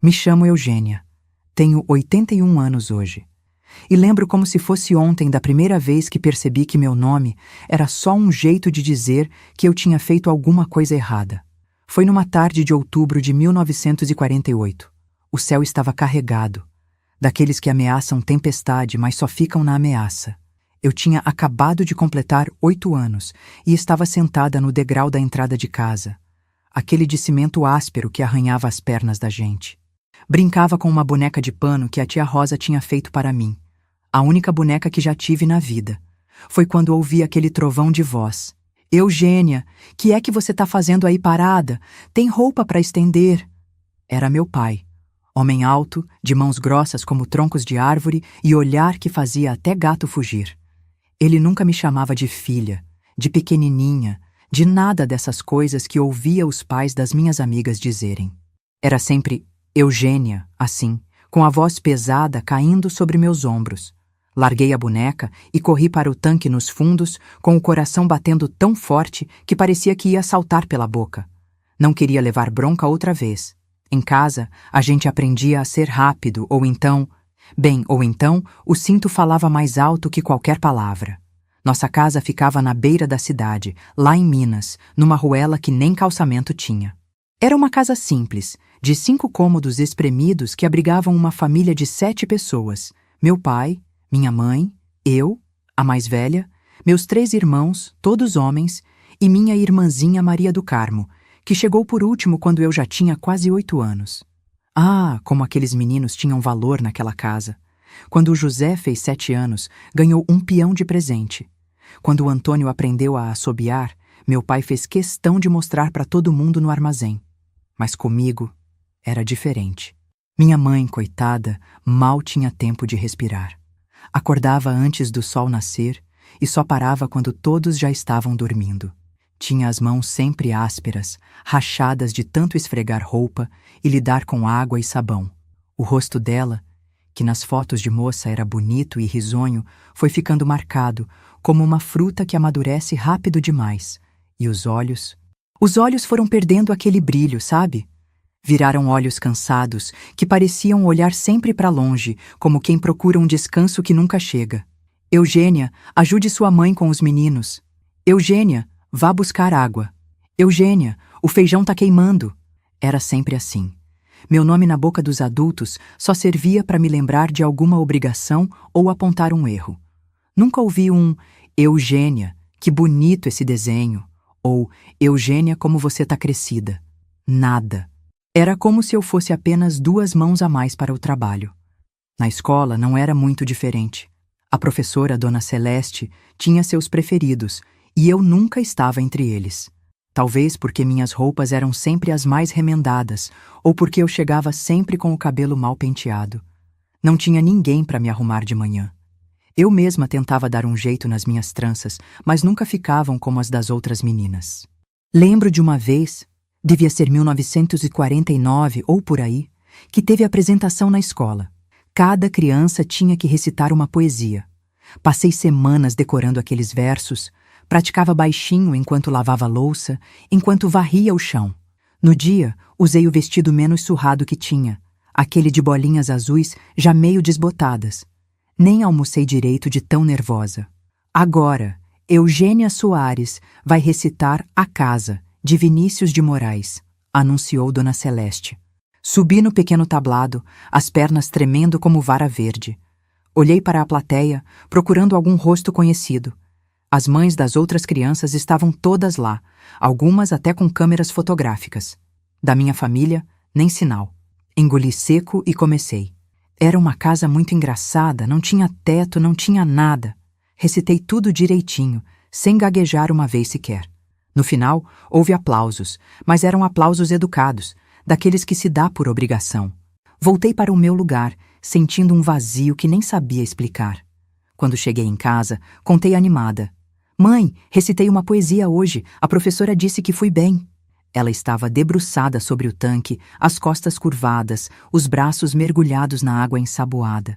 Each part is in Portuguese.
Me chamo Eugênia. Tenho 81 anos hoje. E lembro como se fosse ontem da primeira vez que percebi que meu nome era só um jeito de dizer que eu tinha feito alguma coisa errada. Foi numa tarde de outubro de 1948. O céu estava carregado, daqueles que ameaçam tempestade, mas só ficam na ameaça. Eu tinha acabado de completar 8 anos e estava sentada no degrau da entrada de casa, aquele de cimento áspero que arranhava as pernas da gente. Brincava com uma boneca de pano que a tia Rosa tinha feito para mim, a única boneca que já tive na vida. Foi quando ouvi aquele trovão de voz. Eugênia, que é que você tá fazendo aí parada? Tem roupa para estender. Era meu pai, homem alto, de mãos grossas como troncos de árvore e olhar que fazia até gato fugir. Ele nunca me chamava de filha, de pequenininha, de nada dessas coisas que ouvia os pais das minhas amigas dizerem. Era sempre Eugênia, assim, com a voz pesada caindo sobre meus ombros. Larguei a boneca e corri para o tanque nos fundos, com o coração batendo tão forte que parecia que ia saltar pela boca. Não queria levar bronca outra vez. Em casa, a gente aprendia a ser rápido, ou então o cinto falava mais alto que qualquer palavra. Nossa casa ficava na beira da cidade, lá em Minas, numa ruela que nem calçamento tinha. Era uma casa simples, de 5 cômodos espremidos que abrigavam uma família de 7 pessoas. Meu pai, minha mãe, eu, a mais velha, meus 3 irmãos, todos homens, e minha irmãzinha Maria do Carmo, que chegou por último quando eu já tinha quase 8 anos. Ah, como aqueles meninos tinham valor naquela casa. Quando o José fez 7 anos, ganhou um peão de presente. Quando o Antônio aprendeu a assobiar, meu pai fez questão de mostrar para todo mundo no armazém. Mas comigo era diferente. Minha mãe, coitada, mal tinha tempo de respirar. Acordava antes do sol nascer e só parava quando todos já estavam dormindo. Tinha as mãos sempre ásperas, rachadas de tanto esfregar roupa e lidar com água e sabão. O rosto dela, que nas fotos de moça era bonito e risonho, foi ficando marcado, como uma fruta que amadurece rápido demais. E os olhos foram perdendo aquele brilho, sabe? Viraram olhos cansados, que pareciam olhar sempre para longe, como quem procura um descanso que nunca chega. Eugênia, ajude sua mãe com os meninos. Eugênia, vá buscar água. Eugênia, o feijão tá queimando. Era sempre assim. Meu nome na boca dos adultos só servia para me lembrar de alguma obrigação ou apontar um erro. Nunca ouvi um Eugênia, que bonito esse desenho, ou Eugênia, como você tá crescida. Nada. Era como se eu fosse apenas 2 mãos a mais para o trabalho. Na escola não era muito diferente. A professora Dona Celeste tinha seus preferidos e eu nunca estava entre eles. Talvez porque minhas roupas eram sempre as mais remendadas ou porque eu chegava sempre com o cabelo mal penteado. Não tinha ninguém para me arrumar de manhã. Eu mesma tentava dar um jeito nas minhas tranças, mas nunca ficavam como as das outras meninas. Lembro de uma vez, devia ser 1949 ou por aí, que teve apresentação na escola. Cada criança tinha que recitar uma poesia. Passei semanas decorando aqueles versos, praticava baixinho enquanto lavava louça, enquanto varria o chão. No dia, usei o vestido menos surrado que tinha, aquele de bolinhas azuis já meio desbotadas. Nem almocei direito de tão nervosa. Agora, Eugênia Soares vai recitar A Casa, de Vinícius de Moraes, anunciou Dona Celeste. Subi no pequeno tablado, as pernas tremendo como vara verde. Olhei para a plateia, procurando algum rosto conhecido. As mães das outras crianças estavam todas lá, algumas até com câmeras fotográficas. Da minha família, nem sinal. Engoli seco e comecei. Era uma casa muito engraçada, não tinha teto, não tinha nada. Recitei tudo direitinho, sem gaguejar uma vez sequer. No final, houve aplausos, mas eram aplausos educados, daqueles que se dá por obrigação. Voltei para o meu lugar, sentindo um vazio que nem sabia explicar. Quando cheguei em casa, contei animada. Mãe, recitei uma poesia hoje, a professora disse que fui bem. Ela estava debruçada sobre o tanque, as costas curvadas, os braços mergulhados na água ensaboada.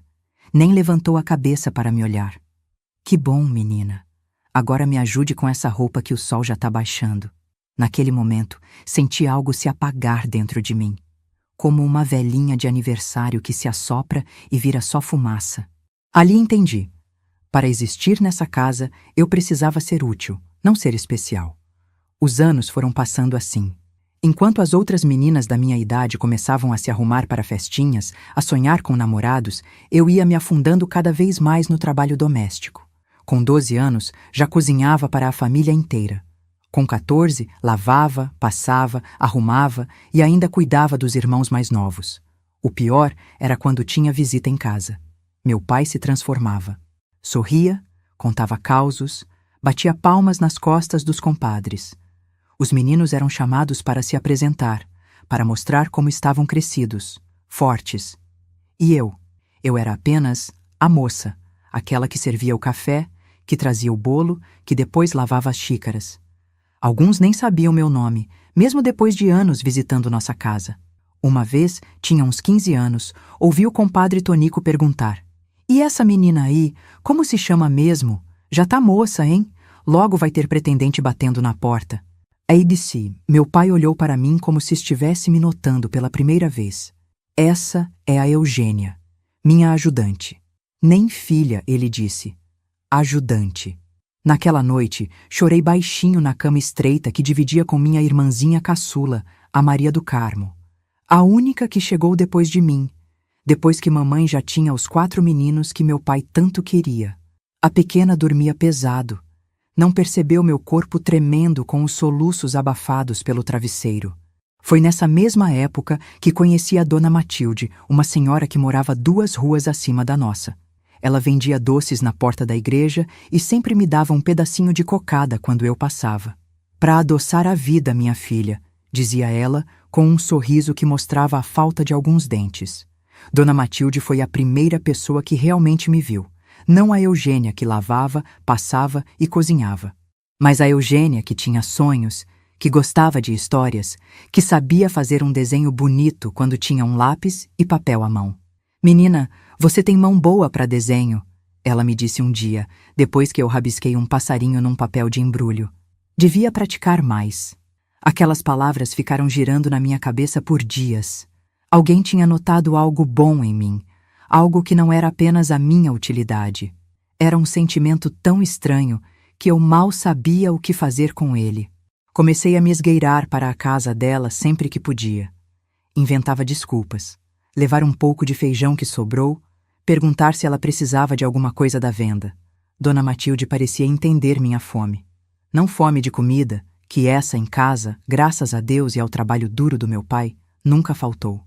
Nem levantou a cabeça para me olhar. Que bom, menina. Agora me ajude com essa roupa que o sol já está baixando. Naquele momento, senti algo se apagar dentro de mim. como uma velhinha de aniversário que se assopra e vira só fumaça. Ali entendi. Para existir nessa casa, eu precisava ser útil, não ser especial. Os anos foram passando assim. Enquanto as outras meninas da minha idade começavam a se arrumar para festinhas, a sonhar com namorados, eu ia me afundando cada vez mais no trabalho doméstico. Com 12 anos, já cozinhava para a família inteira. Com 14, lavava, passava, arrumava e ainda cuidava dos irmãos mais novos. O pior era quando tinha visita em casa. Meu pai se transformava. Sorria, contava causos, batia palmas nas costas dos compadres. Os meninos eram chamados para se apresentar, para mostrar como estavam crescidos, fortes. E eu era apenas a moça, aquela que servia o café, que trazia o bolo, que depois lavava as xícaras. Alguns nem sabiam meu nome, mesmo depois de anos visitando nossa casa. Uma vez, tinha uns 15 anos, ouvi o compadre Tonico perguntar: "E essa menina aí, como se chama mesmo? Já tá moça, hein? Logo vai ter pretendente batendo na porta." Aí disse, meu pai olhou para mim como se estivesse me notando pela primeira vez. "Essa é a Eugênia, minha ajudante." "Nem filha", ele disse. "Ajudante." Naquela noite, chorei baixinho na cama estreita que dividia com minha irmãzinha caçula, a Maria do Carmo. A única que chegou depois de mim, depois que mamãe já tinha os 4 meninos que meu pai tanto queria. A pequena dormia pesado. Não percebeu meu corpo tremendo com os soluços abafados pelo travesseiro. Foi nessa mesma época que conheci a Dona Matilde, uma senhora que morava 2 ruas acima da nossa. Ela vendia doces na porta da igreja e sempre me dava um pedacinho de cocada quando eu passava. "Para adoçar a vida, minha filha", dizia ela, com um sorriso que mostrava a falta de alguns dentes. Dona Matilde foi a primeira pessoa que realmente me viu. Não a Eugênia que lavava, passava e cozinhava, mas a Eugênia que tinha sonhos, que gostava de histórias, que sabia fazer um desenho bonito quando tinha um lápis e papel à mão. "Menina, você tem mão boa para desenho", ela me disse um dia, depois que eu rabisquei um passarinho num papel de embrulho. Devia praticar mais. Aquelas palavras ficaram girando na minha cabeça por dias. Alguém tinha notado algo bom em mim, algo que não era apenas a minha utilidade. Era um sentimento tão estranho que eu mal sabia o que fazer com ele. Comecei a me esgueirar para a casa dela sempre que podia. Inventava desculpas. Levar um pouco de feijão que sobrou, perguntar se ela precisava de alguma coisa da venda. Dona Matilde parecia entender minha fome. Não fome de comida, que essa em casa, graças a Deus e ao trabalho duro do meu pai, nunca faltou.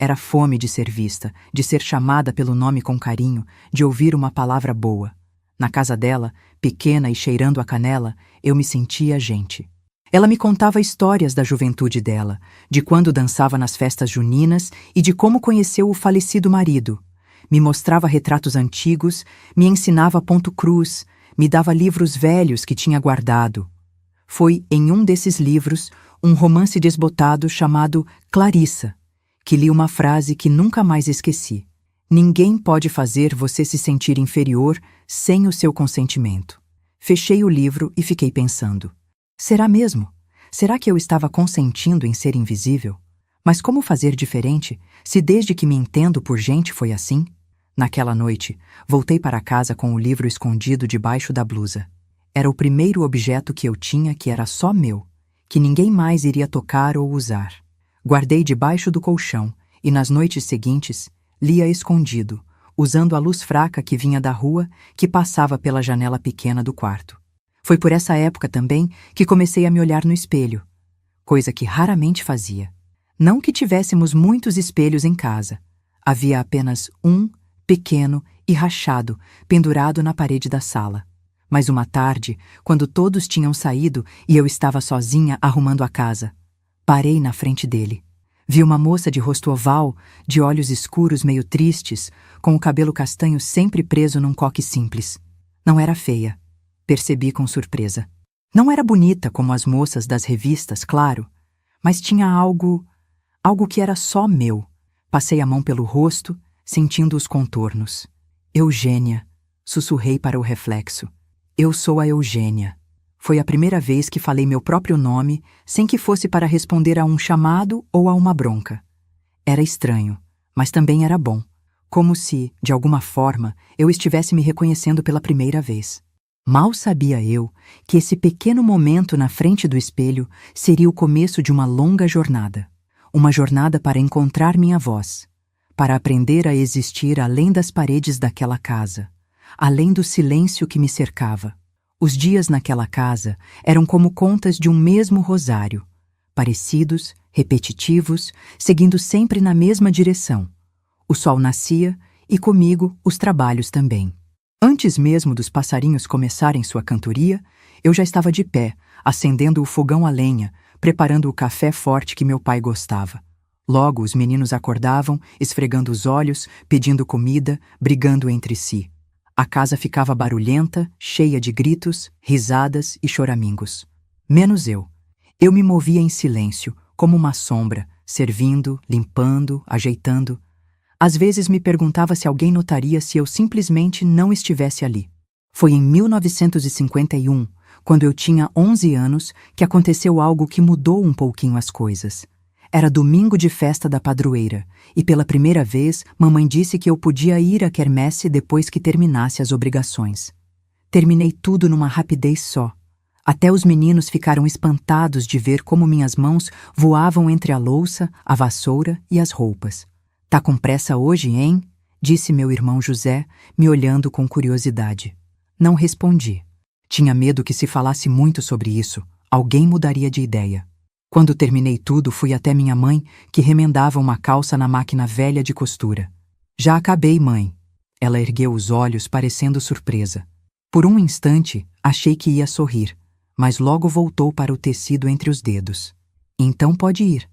Era fome de ser vista, de ser chamada pelo nome com carinho, de ouvir uma palavra boa. Na casa dela, pequena e cheirando a canela, eu me sentia gente. Ela me contava histórias da juventude dela, de quando dançava nas festas juninas e de como conheceu o falecido marido. Me mostrava retratos antigos, me ensinava ponto cruz, me dava livros velhos que tinha guardado. Foi em um desses livros, um romance desbotado chamado Clarissa, que li uma frase que nunca mais esqueci. "Ninguém pode fazer você se sentir inferior sem o seu consentimento." Fechei o livro e fiquei pensando. Será mesmo? Será que eu estava consentindo em ser invisível? Mas como fazer diferente, se desde que me entendo por gente foi assim? Naquela noite, voltei para casa com o livro escondido debaixo da blusa. Era o primeiro objeto que eu tinha que era só meu, que ninguém mais iria tocar ou usar. Guardei debaixo do colchão e nas noites seguintes, lia escondido, usando a luz fraca que vinha da rua, que passava pela janela pequena do quarto. Foi por essa época também que comecei a me olhar no espelho, coisa que raramente fazia. Não que tivéssemos muitos espelhos em casa. Havia apenas um, pequeno e rachado, pendurado na parede da sala. Mas uma tarde, quando todos tinham saído e eu estava sozinha arrumando a casa, parei na frente dele. Vi uma moça de rosto oval, de olhos escuros meio tristes, com o cabelo castanho sempre preso num coque simples. Não era feia. Percebi com surpresa. Não era bonita como as moças das revistas, claro, mas tinha algo que era só meu. Passei a mão pelo rosto, sentindo os contornos. "Eugênia", sussurrei para o reflexo. "Eu sou a Eugênia." Foi a primeira vez que falei meu próprio nome, sem que fosse para responder a um chamado ou a uma bronca. Era estranho, mas também era bom. Como se, de alguma forma, eu estivesse me reconhecendo pela primeira vez. Mal sabia eu que esse pequeno momento na frente do espelho seria o começo de uma longa jornada. Uma jornada para encontrar minha voz, para aprender a existir além das paredes daquela casa, além do silêncio que me cercava. Os dias naquela casa eram como contas de um mesmo rosário, parecidos, repetitivos, seguindo sempre na mesma direção. O sol nascia e comigo os trabalhos também. Antes mesmo dos passarinhos começarem sua cantoria, eu já estava de pé, acendendo o fogão a lenha, preparando o café forte que meu pai gostava. Logo os meninos acordavam, esfregando os olhos, pedindo comida, brigando entre si. A casa ficava barulhenta, cheia de gritos, risadas e choramingos. Menos eu. Eu me movia em silêncio, como uma sombra, servindo, limpando, ajeitando. Às vezes me perguntava se alguém notaria se eu simplesmente não estivesse ali. Foi em 1951, quando eu tinha 11 anos, que aconteceu algo que mudou um pouquinho as coisas. Era domingo de festa da padroeira, e pela primeira vez mamãe disse que eu podia ir à quermesse depois que terminasse as obrigações. Terminei tudo numa rapidez só. Até os meninos ficaram espantados de ver como minhas mãos voavam entre a louça, a vassoura e as roupas. "Tá com pressa hoje, hein?" disse meu irmão José, me olhando com curiosidade. Não respondi. Tinha medo que se falasse muito sobre isso, alguém mudaria de ideia. Quando terminei tudo, fui até minha mãe, que remendava uma calça na máquina velha de costura. "Já acabei, mãe." Ela ergueu os olhos, parecendo surpresa. Por um instante, achei que ia sorrir, mas logo voltou para o tecido entre os dedos. "Então pode ir.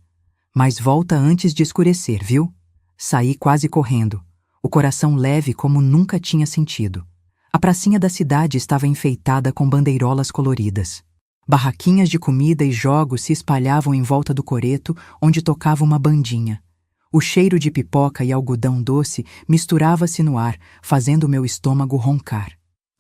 Mas volta antes de escurecer, viu?" Saí quase correndo, o coração leve como nunca tinha sentido. A pracinha da cidade estava enfeitada com bandeirolas coloridas. Barraquinhas de comida e jogos se espalhavam em volta do coreto, onde tocava uma bandinha. O cheiro de pipoca e algodão doce misturava-se no ar, fazendo meu estômago roncar.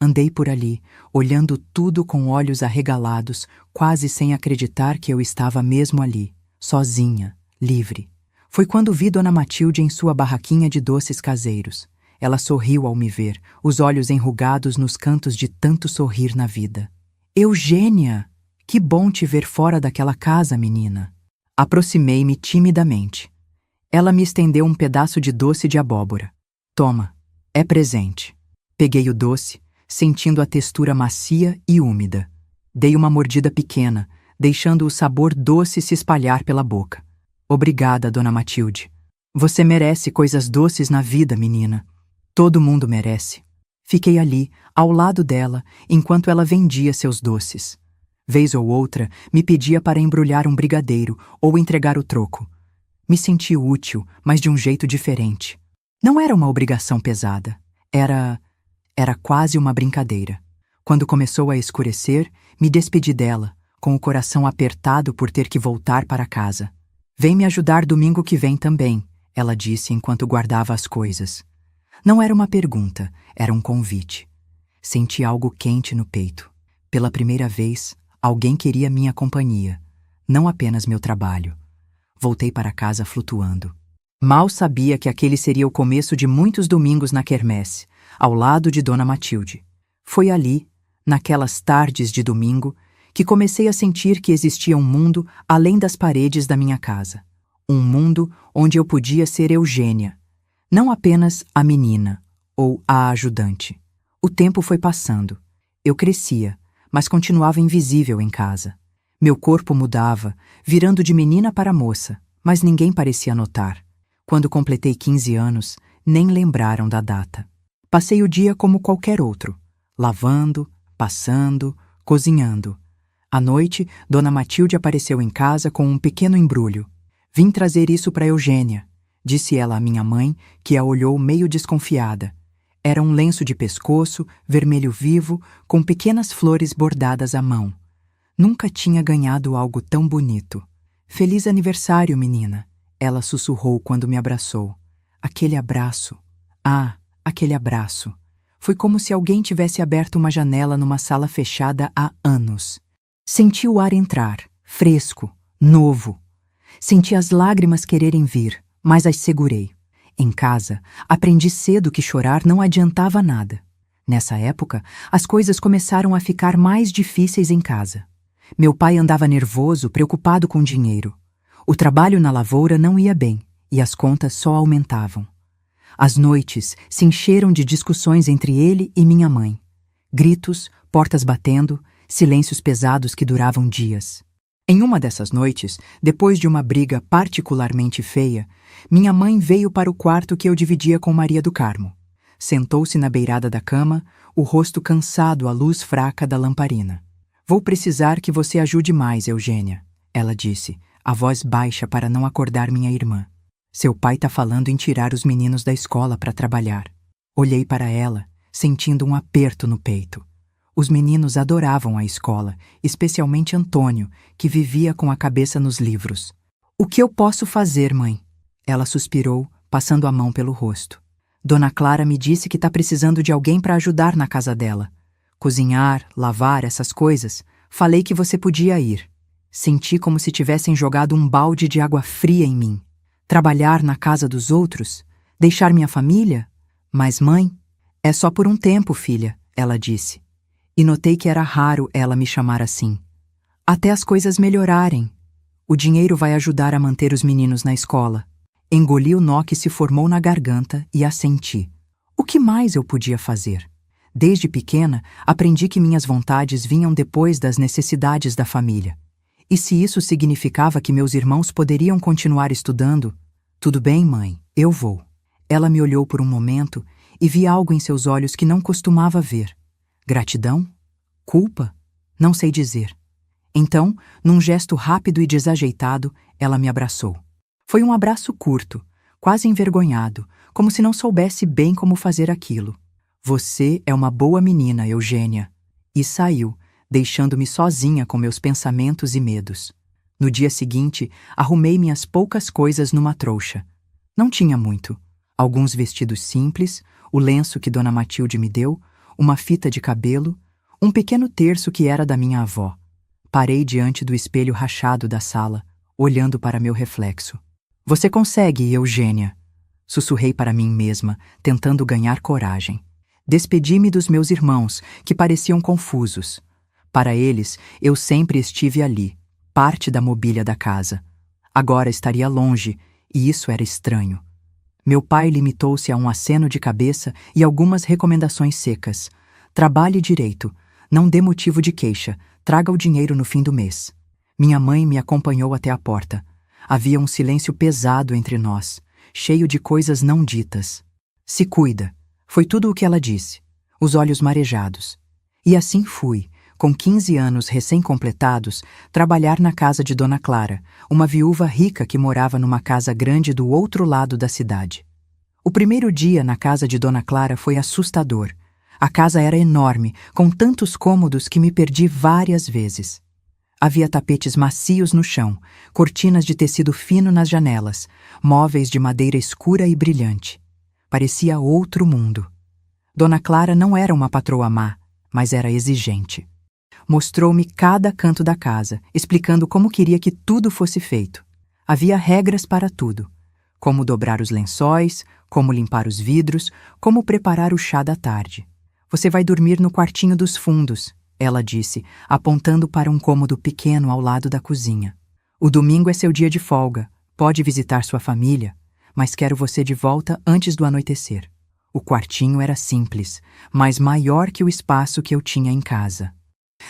Andei por ali, olhando tudo com olhos arregalados, quase sem acreditar que eu estava mesmo ali, sozinha, livre. Foi quando vi Dona Matilde em sua barraquinha de doces caseiros. Ela sorriu ao me ver, os olhos enrugados nos cantos de tanto sorrir na vida. "Eugênia! Que bom te ver fora daquela casa, menina." Aproximei-me timidamente. Ela me estendeu um pedaço de doce de abóbora. "Toma, é presente." Peguei o doce, sentindo a textura macia e úmida. Dei uma mordida pequena, deixando o sabor doce se espalhar pela boca. "Obrigada, Dona Matilde. Você merece coisas doces na vida, menina. Todo mundo merece." Fiquei ali, ao lado dela, enquanto ela vendia seus doces. Vez ou outra, me pedia para embrulhar um brigadeiro ou entregar o troco. Me senti útil, mas de um jeito diferente. Não era uma obrigação pesada. Era quase uma brincadeira. Quando começou a escurecer, me despedi dela, com o coração apertado por ter que voltar para casa. "Vem me ajudar domingo que vem também," ela disse enquanto guardava as coisas. Não era uma pergunta, era um convite. Senti algo quente no peito. Pela primeira vez, alguém queria minha companhia, não apenas meu trabalho. Voltei para casa flutuando. Mal sabia que aquele seria o começo de muitos domingos na quermesse, ao lado de Dona Matilde. Foi ali, naquelas tardes de domingo, que comecei a sentir que existia um mundo além das paredes da minha casa. Um mundo onde eu podia ser Eugênia, não apenas a menina ou a ajudante. O tempo foi passando. Eu crescia, mas continuava invisível em casa. Meu corpo mudava, virando de menina para moça, mas ninguém parecia notar. Quando completei 15 anos, nem lembraram da data. Passei o dia como qualquer outro, lavando, passando, cozinhando. À noite, Dona Matilde apareceu em casa com um pequeno embrulho. "Vim trazer isso para Eugênia", disse ela à minha mãe, que a olhou meio desconfiada. Era um lenço de pescoço, vermelho vivo, com pequenas flores bordadas à mão. Nunca tinha ganhado algo tão bonito. "Feliz aniversário, menina", ela sussurrou quando me abraçou. Aquele abraço. Ah, aquele abraço. Foi como se alguém tivesse aberto uma janela numa sala fechada há anos. Senti o ar entrar, fresco, novo. Senti as lágrimas quererem vir, mas as segurei. Em casa, aprendi cedo que chorar não adiantava nada. Nessa época, as coisas começaram a ficar mais difíceis em casa. Meu pai andava nervoso, preocupado com dinheiro. O trabalho na lavoura não ia bem, e as contas só aumentavam. As noites se encheram de discussões entre ele e minha mãe. Gritos, portas batendo, silêncios pesados que duravam dias. Em uma dessas noites, depois de uma briga particularmente feia, minha mãe veio para o quarto que eu dividia com Maria do Carmo. Sentou-se na beirada da cama, o rosto cansado à luz fraca da lamparina. "Vou precisar que você ajude mais, Eugênia", ela disse, a voz baixa para não acordar minha irmã. "Seu pai está falando em tirar os meninos da escola para trabalhar." Olhei para ela, sentindo um aperto no peito. Os meninos adoravam a escola, especialmente Antônio, que vivia com a cabeça nos livros. "O que eu posso fazer, mãe?" Ela suspirou, passando a mão pelo rosto. "Dona Clara me disse que está precisando de alguém para ajudar na casa dela. Cozinhar, lavar, essas coisas. Falei que você podia ir." Senti como se tivessem jogado um balde de água fria em mim. Trabalhar na casa dos outros? Deixar minha família? "Mas, mãe, é só por um tempo, filha", ela disse. E notei que era raro ela me chamar assim. "Até as coisas melhorarem. O dinheiro vai ajudar a manter os meninos na escola." Engoli o nó que se formou na garganta e assenti. O que mais eu podia fazer? Desde pequena, aprendi que minhas vontades vinham depois das necessidades da família. E se isso significava que meus irmãos poderiam continuar estudando? "Tudo bem, mãe, eu vou." Ela me olhou por um momento e vi algo em seus olhos que não costumava ver. Gratidão? Culpa? Não sei dizer. Então, num gesto rápido e desajeitado, ela me abraçou. Foi um abraço curto, quase envergonhado, como se não soubesse bem como fazer aquilo. "Você é uma boa menina, Eugênia." E saiu, deixando-me sozinha com meus pensamentos e medos. No dia seguinte, arrumei minhas poucas coisas numa trouxa. Não tinha muito. Alguns vestidos simples, o lenço que Dona Matilde me deu, uma fita de cabelo, um pequeno terço que era da minha avó. Parei diante do espelho rachado da sala, olhando para meu reflexo. "Você consegue, Eugênia", sussurrei para mim mesma, tentando ganhar coragem. Despedi-me dos meus irmãos, que pareciam confusos. Para eles, eu sempre estive ali, parte da mobília da casa. Agora estaria longe, e isso era estranho. Meu pai limitou-se a um aceno de cabeça e algumas recomendações secas. "Trabalhe direito, não dê motivo de queixa, traga o dinheiro no fim do mês." Minha mãe me acompanhou até a porta. Havia um silêncio pesado entre nós, cheio de coisas não ditas. "Se cuida", foi tudo o que ela disse, os olhos marejados. E assim fui, com 15 anos recém-completados, trabalhar na casa de Dona Clara, uma viúva rica que morava numa casa grande do outro lado da cidade. O primeiro dia na casa de Dona Clara foi assustador. A casa era enorme, com tantos cômodos que me perdi várias vezes. Havia tapetes macios no chão, cortinas de tecido fino nas janelas, móveis de madeira escura e brilhante. Parecia outro mundo. Dona Clara não era uma patroa má, mas era exigente. Mostrou-me cada canto da casa, explicando como queria que tudo fosse feito. Havia regras para tudo. Como dobrar os lençóis, como limpar os vidros, como preparar o chá da tarde. "Você vai dormir no quartinho dos fundos", ela disse, apontando para um cômodo pequeno ao lado da cozinha. "O domingo é seu dia de folga. Pode visitar sua família, mas quero você de volta antes do anoitecer." O quartinho era simples, mas maior que o espaço que eu tinha em casa.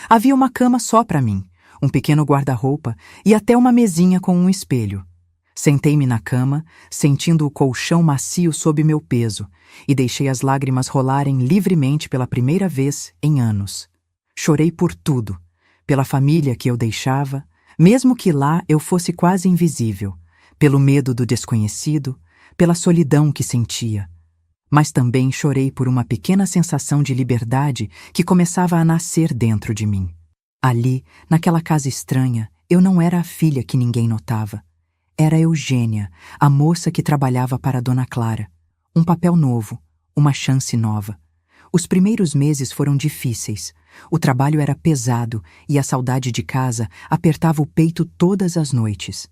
Havia uma cama só para mim, um pequeno guarda-roupa e até uma mesinha com um espelho. Sentei-me na cama, sentindo o colchão macio sob meu peso, e deixei as lágrimas rolarem livremente pela primeira vez em anos. Chorei por tudo, pela família que eu deixava, mesmo que lá eu fosse quase invisível, pelo medo do desconhecido, pela solidão que sentia. Mas também chorei por uma pequena sensação de liberdade que começava a nascer dentro de mim. Ali, naquela casa estranha, eu não era a filha que ninguém notava. Era Eugênia, a moça que trabalhava para Dona Clara. Um papel novo, uma chance nova. Os primeiros meses foram difíceis. O trabalho era pesado e a saudade de casa apertava o peito todas as noites.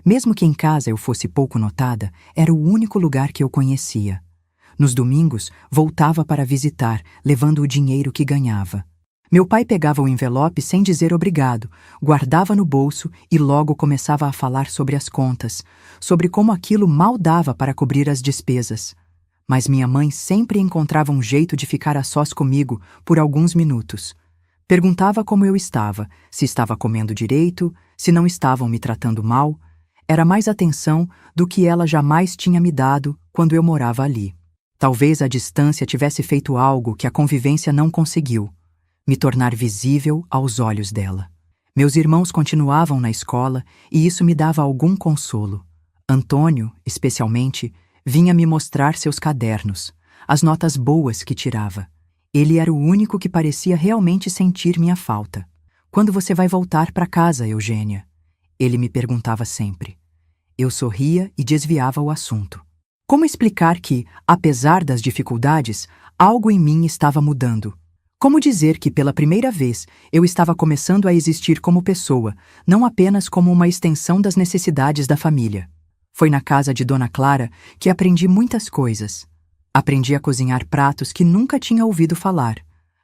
Mesmo que em casa eu fosse pouco notada, era o único lugar que eu conhecia. Nos domingos, voltava para visitar, levando o dinheiro que ganhava. Meu pai pegava o envelope sem dizer obrigado, guardava no bolso e logo começava a falar sobre as contas, sobre como aquilo mal dava para cobrir as despesas. Mas minha mãe sempre encontrava um jeito de ficar a sós comigo por alguns minutos. Perguntava como eu estava, se estava comendo direito, se não estavam me tratando mal. Era mais atenção do que ela jamais tinha me dado quando eu morava ali. Talvez a distância tivesse feito algo que a convivência não conseguiu: me tornar visível aos olhos dela. Meus irmãos continuavam na escola e isso me dava algum consolo. Antônio, especialmente, vinha me mostrar seus cadernos, as notas boas que tirava. Ele era o único que parecia realmente sentir minha falta. "Quando você vai voltar para casa, Eugênia?" Ele me perguntava sempre. Eu sorria e desviava o assunto. Como explicar que, apesar das dificuldades, algo em mim estava mudando? Como dizer que, pela primeira vez, eu estava começando a existir como pessoa, não apenas como uma extensão das necessidades da família? Foi na casa de Dona Clara que aprendi muitas coisas. Aprendi a cozinhar pratos que nunca tinha ouvido falar,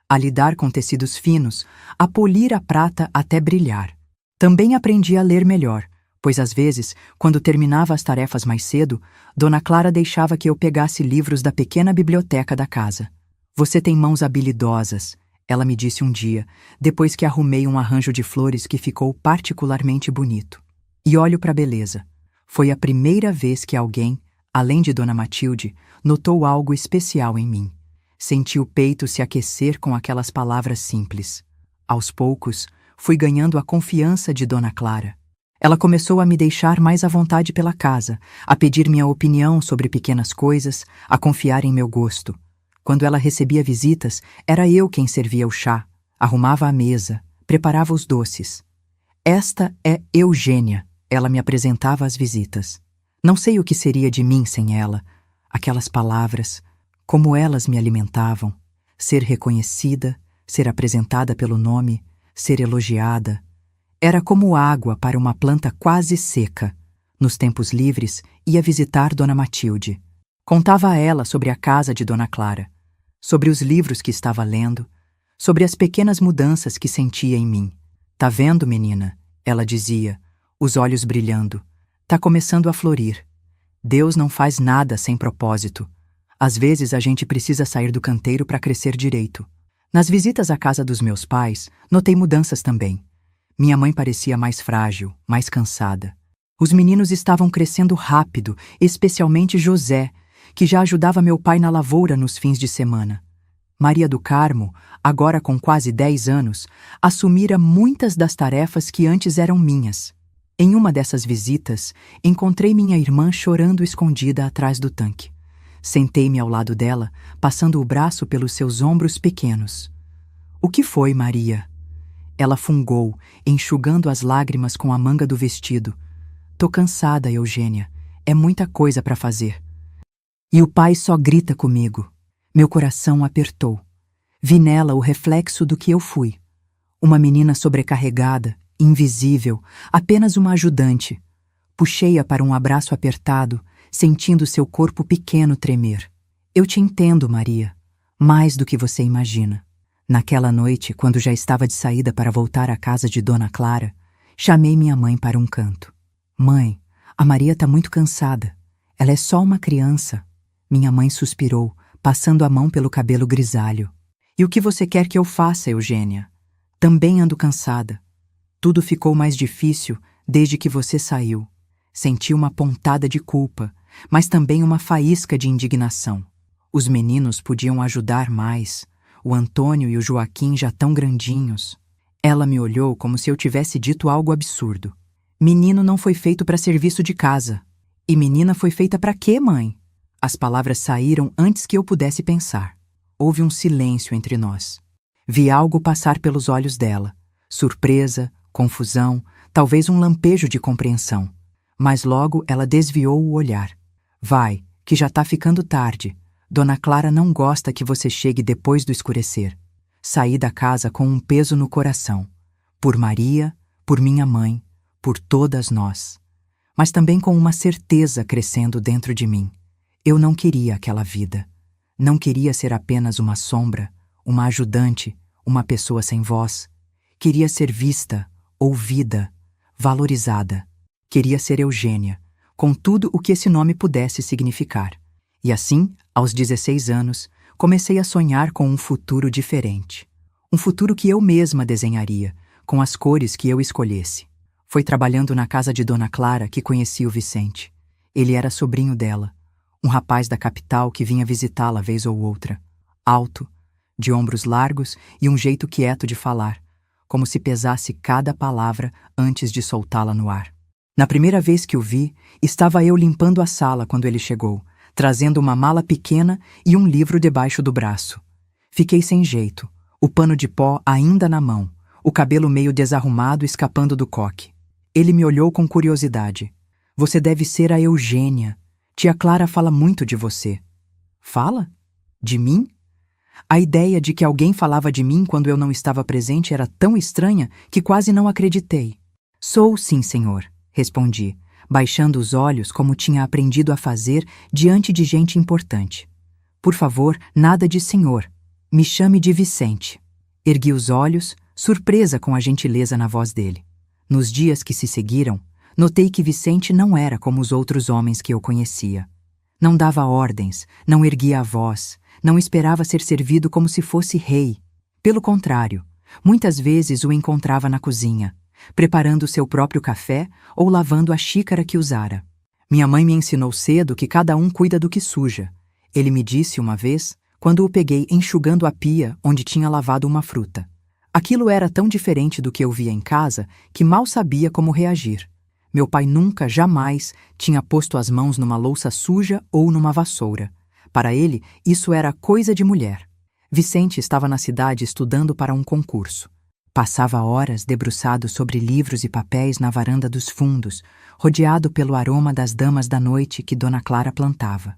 a lidar com tecidos finos, a polir a prata até brilhar. Também aprendi a ler melhor, pois às vezes, quando terminava as tarefas mais cedo, Dona Clara deixava que eu pegasse livros da pequena biblioteca da casa. "Você tem mãos habilidosas", ela me disse um dia, depois que arrumei um arranjo de flores que ficou particularmente bonito. E olho para a beleza. Foi a primeira vez que alguém, além de Dona Matilde, notou algo especial em mim. Senti o peito se aquecer com aquelas palavras simples. Aos poucos, fui ganhando a confiança de Dona Clara. Ela começou a me deixar mais à vontade pela casa, a pedir minha opinião sobre pequenas coisas, a confiar em meu gosto. Quando ela recebia visitas, era eu quem servia o chá, arrumava a mesa, preparava os doces. "Esta é Eugênia", ela me apresentava às visitas. Não sei o que seria de mim sem ela. Aquelas palavras, como elas me alimentavam. Ser reconhecida, ser apresentada pelo nome, ser elogiada. Era como água para uma planta quase seca. Nos tempos livres, ia visitar Dona Matilde. Contava a ela sobre a casa de Dona Clara, sobre os livros que estava lendo, sobre as pequenas mudanças que sentia em mim. "Tá vendo, menina?" ela dizia, os olhos brilhando. "Tá começando a florir. Deus não faz nada sem propósito. Às vezes a gente precisa sair do canteiro para crescer direito." Nas visitas à casa dos meus pais, notei mudanças também. Minha mãe parecia mais frágil, mais cansada. Os meninos estavam crescendo rápido, especialmente José, que já ajudava meu pai na lavoura nos fins de semana. Maria do Carmo, agora com quase 10 anos, assumira muitas das tarefas que antes eram minhas. Em uma dessas visitas, encontrei minha irmã chorando escondida atrás do tanque. Sentei-me ao lado dela, passando o braço pelos seus ombros pequenos. "O que foi, Maria?" Ela fungou, enxugando as lágrimas com a manga do vestido. "Tô cansada, Eugênia. É muita coisa para fazer." E o pai só grita comigo. Meu coração apertou. Vi nela o reflexo do que eu fui. Uma menina sobrecarregada, invisível, apenas uma ajudante. Puxei-a para um abraço apertado, sentindo seu corpo pequeno tremer. "Eu te entendo, Maria. Mais do que você imagina." Naquela noite, quando já estava de saída para voltar à casa de Dona Clara, chamei minha mãe para um canto. "Mãe, a Maria está muito cansada. Ela é só uma criança." Minha mãe suspirou, passando a mão pelo cabelo grisalho. "E o que você quer que eu faça, Eugênia? Também ando cansada. Tudo ficou mais difícil desde que você saiu." Senti uma pontada de culpa, mas também uma faísca de indignação. Os meninos podiam ajudar mais. O Antônio e o Joaquim já tão grandinhos. Ela me olhou como se eu tivesse dito algo absurdo. "Menino não foi feito para serviço de casa." "E menina foi feita para quê, mãe?" As palavras saíram antes que eu pudesse pensar. Houve um silêncio entre nós. Vi algo passar pelos olhos dela. Surpresa, confusão, talvez um lampejo de compreensão. Mas logo ela desviou o olhar. "Vai, que já tá ficando tarde. Dona Clara não gosta que você chegue depois do escurecer." Saí da casa com um peso no coração. Por Maria, por minha mãe, por todas nós. mas também com uma certeza crescendo dentro de mim. Eu não queria aquela vida. Não queria ser apenas uma sombra, uma ajudante, uma pessoa sem voz. Queria ser vista, ouvida, valorizada. Queria ser Eugênia, com tudo o que esse nome pudesse significar. E assim, aos 16 anos, comecei a sonhar com um futuro diferente. Um futuro que eu mesma desenharia, com as cores que eu escolhesse. Foi trabalhando na casa de Dona Clara que conheci o Vicente. Ele era sobrinho dela, um rapaz da capital que vinha visitá-la vez ou outra. Alto, de ombros largos e um jeito quieto de falar, como se pesasse cada palavra antes de soltá-la no ar. Na primeira vez que o vi, estava eu limpando a sala quando ele chegou, trazendo uma mala pequena e um livro debaixo do braço. Fiquei sem jeito, o pano de pó ainda na mão, o cabelo meio desarrumado escapando do coque. Ele me olhou com curiosidade. Você deve ser a Eugênia. Tia Clara fala muito de você. Fala? De mim? A ideia de que alguém falava de mim quando eu não estava presente era tão estranha que quase não acreditei. Sou sim, senhor, respondi, baixando os olhos como tinha aprendido a fazer diante de gente importante. Por favor, nada de senhor. Me chame de Vicente. Ergui os olhos, surpresa com a gentileza na voz dele. Nos dias que se seguiram, notei que Vicente não era como os outros homens que eu conhecia. Não dava ordens, não erguia a voz, não esperava ser servido como se fosse rei. Pelo contrário, muitas vezes o encontrava na cozinha, preparando seu próprio café ou lavando a xícara que usara. Minha mãe me ensinou cedo que cada um cuida do que suja. Ele me disse uma vez, quando o peguei enxugando a pia onde tinha lavado uma fruta. Aquilo era tão diferente do que eu via em casa que mal sabia como reagir. Meu pai nunca, jamais, tinha posto as mãos numa louça suja ou numa vassoura. Para ele, isso era coisa de mulher. Vicente estava na cidade estudando para um concurso. Passava horas debruçado sobre livros e papéis na varanda dos fundos, rodeado pelo aroma das damas da noite que Dona Clara plantava.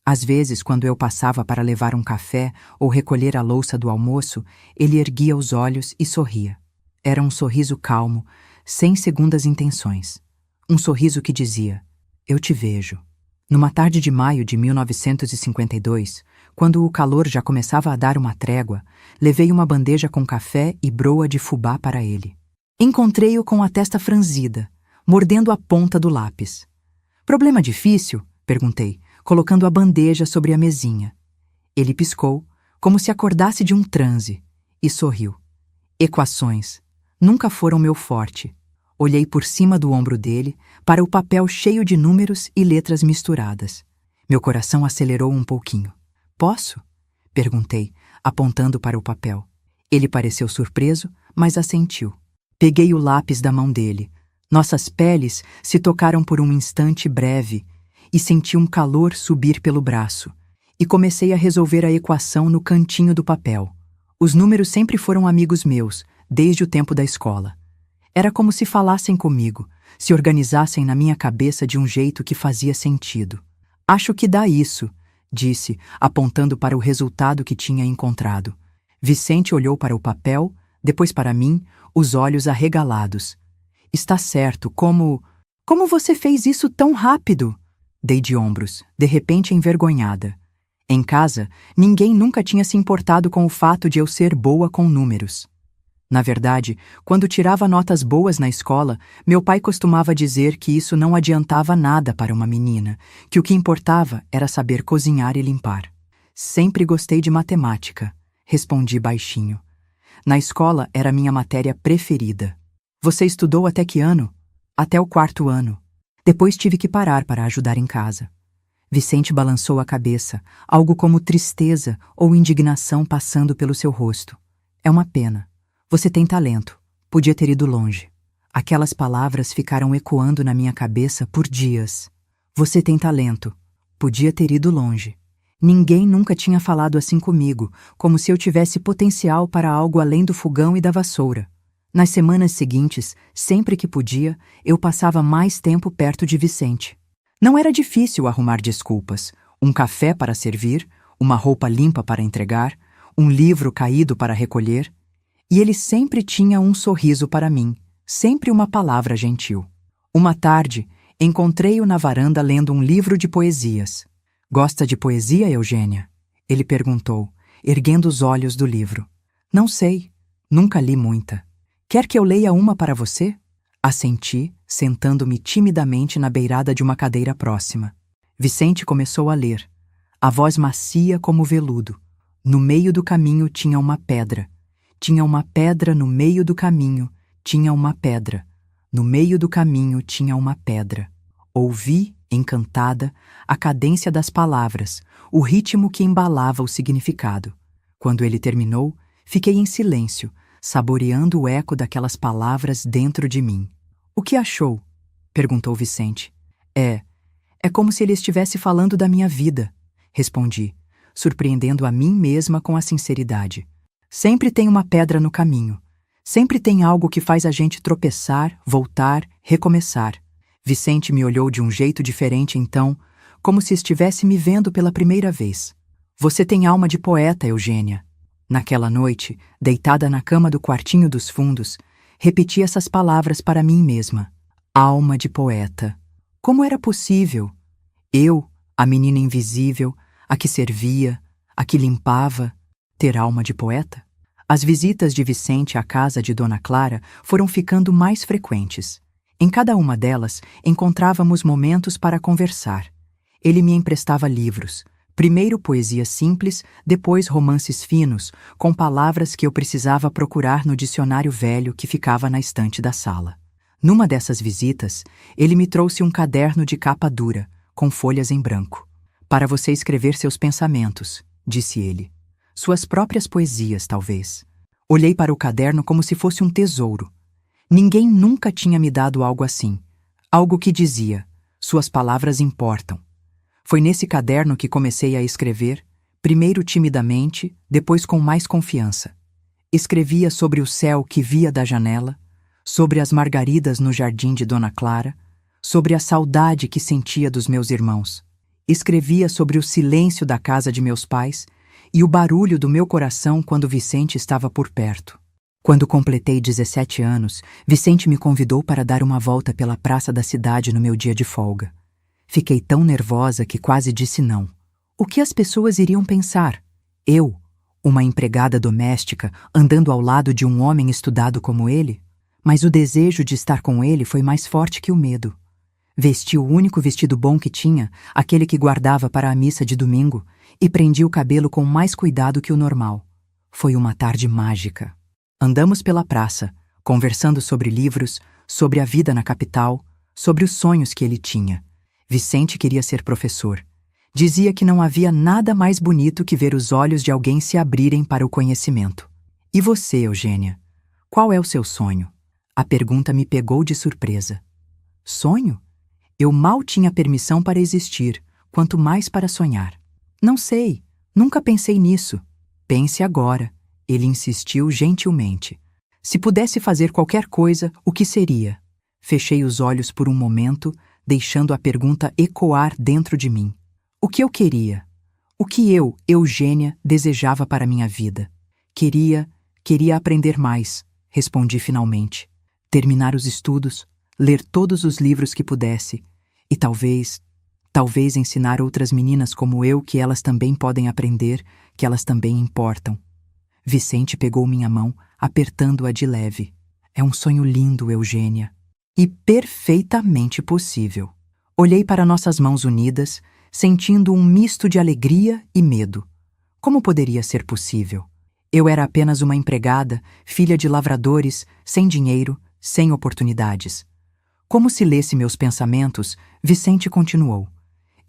Às vezes, quando eu passava para levar um café ou recolher a louça do almoço, ele erguia os olhos e sorria. Era um sorriso calmo, sem segundas intenções. Um sorriso que dizia, eu te vejo. Numa tarde de maio de 1952, quando o calor já começava a dar uma trégua, levei uma bandeja com café e broa de fubá para ele. Encontrei-o com a testa franzida, mordendo a ponta do lápis. Problema difícil? Perguntei, colocando a bandeja sobre a mesinha. Ele piscou, como se acordasse de um transe, e sorriu. Equações. Nunca foram meu forte. Olhei por cima do ombro dele, para o papel cheio de números e letras misturadas. Meu coração acelerou um pouquinho. Posso? Perguntei, apontando para o papel. Ele pareceu surpreso, mas assentiu. Peguei o lápis da mão dele. Nossas peles se tocaram por um instante breve, e senti um calor subir pelo braço. E comecei a resolver a equação no cantinho do papel. Os números sempre foram amigos meus, desde o tempo da escola. Era como se falassem comigo, se organizassem na minha cabeça de um jeito que fazia sentido. Acho que dá isso, disse, apontando para o resultado que tinha encontrado. Vicente olhou para o papel, depois para mim, os olhos arregalados. Está certo, como você fez isso tão rápido? Dei de ombros, de repente envergonhada. Em casa, ninguém nunca tinha se importado com o fato de eu ser boa com números. Na verdade, quando tirava notas boas na escola, meu pai costumava dizer que isso não adiantava nada para uma menina, que o que importava era saber cozinhar e limpar. Sempre gostei de matemática, respondi baixinho. Na escola era minha matéria preferida. Você estudou até que ano? Até o 4º ano. Depois tive que parar para ajudar em casa. Vicente balançou a cabeça, algo como tristeza ou indignação passando pelo seu rosto. É uma pena. Você tem talento. Podia ter ido longe. Aquelas palavras ficaram ecoando na minha cabeça por dias. Você tem talento. Podia ter ido longe. Ninguém nunca tinha falado assim comigo, como se eu tivesse potencial para algo além do fogão e da vassoura. Nas semanas seguintes, sempre que podia, eu passava mais tempo perto de Vicente. Não era difícil arrumar desculpas. Um café para servir, uma roupa limpa para entregar, um livro caído para recolher. E ele sempre tinha um sorriso para mim, sempre uma palavra gentil. Uma tarde, Encontrei-o na varanda lendo um livro de poesias. Gosta de poesia, Eugênia? Ele perguntou, erguendo os olhos do livro. Não sei, nunca li muita. Quer que eu leia uma para você? Assenti, sentando-me timidamente na beirada de uma cadeira próxima. Vicente começou a ler, a voz macia como veludo. No meio do caminho tinha uma pedra. Tinha uma pedra no meio do caminho, tinha uma pedra. No meio do caminho tinha uma pedra. Ouvi, encantada, a cadência das palavras, o ritmo que embalava o significado. Quando ele terminou, fiquei em silêncio, saboreando o eco daquelas palavras dentro de mim. O que achou? Perguntou Vicente. É como se ele estivesse falando da minha vida, respondi, surpreendendo a mim mesma com a sinceridade. Sempre tem uma pedra no caminho. Sempre tem algo que faz a gente tropeçar, voltar, recomeçar. Vicente me olhou de um jeito diferente então, como se estivesse me vendo pela primeira vez. Você tem alma de poeta, Eugênia. Naquela noite, deitada na cama do quartinho dos fundos, repeti essas palavras para mim mesma. Alma de poeta. Como era possível? Eu, a menina invisível, a que servia, a que limpava, ter alma de poeta? As visitas de Vicente à casa de Dona Clara foram ficando mais frequentes. Em cada uma delas, encontrávamos momentos para conversar. Ele me emprestava livros. Primeiro poesia simples, depois romances finos, com palavras que eu precisava procurar no dicionário velho que ficava na estante da sala. Numa dessas visitas, ele me trouxe um caderno de capa dura, com folhas em branco. Para você escrever seus pensamentos, disse ele. Suas próprias poesias, talvez. Olhei para o caderno como se fosse um tesouro. Ninguém nunca tinha me dado algo assim. Algo que dizia, suas palavras importam. Foi nesse caderno que comecei a escrever, primeiro timidamente, depois com mais confiança. Escrevia sobre o céu que via da janela, sobre as margaridas no jardim de Dona Clara, sobre a saudade que sentia dos meus irmãos. Escrevia sobre o silêncio da casa de meus pais e o barulho do meu coração quando Vicente estava por perto. Quando completei 17 anos, Vicente me convidou para dar uma volta pela praça da cidade no meu dia de folga. Fiquei tão nervosa que quase disse não. O que as pessoas iriam pensar? Eu, uma empregada doméstica, andando ao lado de um homem estudado como ele? Mas o desejo de estar com ele foi mais forte que o medo. Vesti o único vestido bom que tinha, aquele que guardava para a missa de domingo, e prendi o cabelo com mais cuidado que o normal. Foi uma tarde mágica. Andamos pela praça, conversando sobre livros, sobre a vida na capital, sobre os sonhos que ele tinha. Vicente queria ser professor. Dizia que não havia nada mais bonito que ver os olhos de alguém se abrirem para o conhecimento. E você, Eugênia? Qual é o seu sonho? A pergunta me pegou de surpresa. Sonho? Eu mal tinha permissão para existir, quanto mais para sonhar. Não sei, nunca pensei nisso. Pense agora, ele insistiu gentilmente. Se pudesse fazer qualquer coisa, o que seria? Fechei os olhos por um momento, deixando a pergunta ecoar dentro de mim. O que eu queria? O que eu, Eugênia, desejava para minha vida? Queria aprender mais, respondi finalmente. Terminar os estudos, ler todos os livros que pudesse, e talvez ensinar outras meninas como eu que elas também podem aprender, que elas também importam. Vicente pegou minha mão, apertando-a de leve. É um sonho lindo, Eugênia. E perfeitamente possível. Olhei para nossas mãos unidas, sentindo um misto de alegria e medo. Como poderia ser possível? Eu era apenas uma empregada, filha de lavradores, sem dinheiro, sem oportunidades. Como se lesse meus pensamentos, Vicente continuou.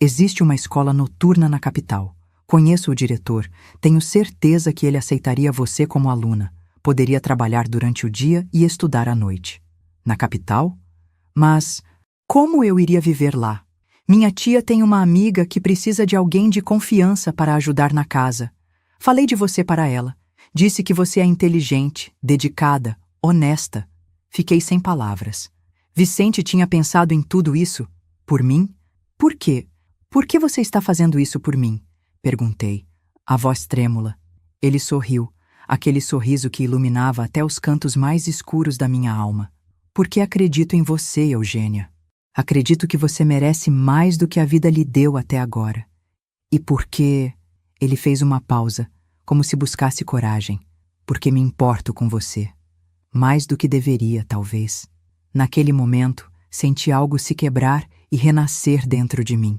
Existe uma escola noturna na capital. Conheço o diretor. Tenho certeza que ele aceitaria você como aluna. Poderia trabalhar durante o dia e estudar à noite. Na capital? Mas como eu iria viver lá? Minha tia tem uma amiga que precisa de alguém de confiança para ajudar na casa. Falei de você para ela. Disse que você é inteligente, dedicada, honesta. Fiquei sem palavras. Vicente tinha pensado em tudo isso? Por mim? Por quê? Por que você está fazendo isso por mim? Perguntei, a voz trêmula. Ele sorriu, aquele sorriso que iluminava até os cantos mais escuros da minha alma. Porque acredito em você, Eugênia. Acredito que você merece mais do que a vida lhe deu até agora. E porque... Ele fez uma pausa, como se buscasse coragem. Porque me importo com você. Mais do que deveria, talvez. Naquele momento, senti algo se quebrar e renascer dentro de mim.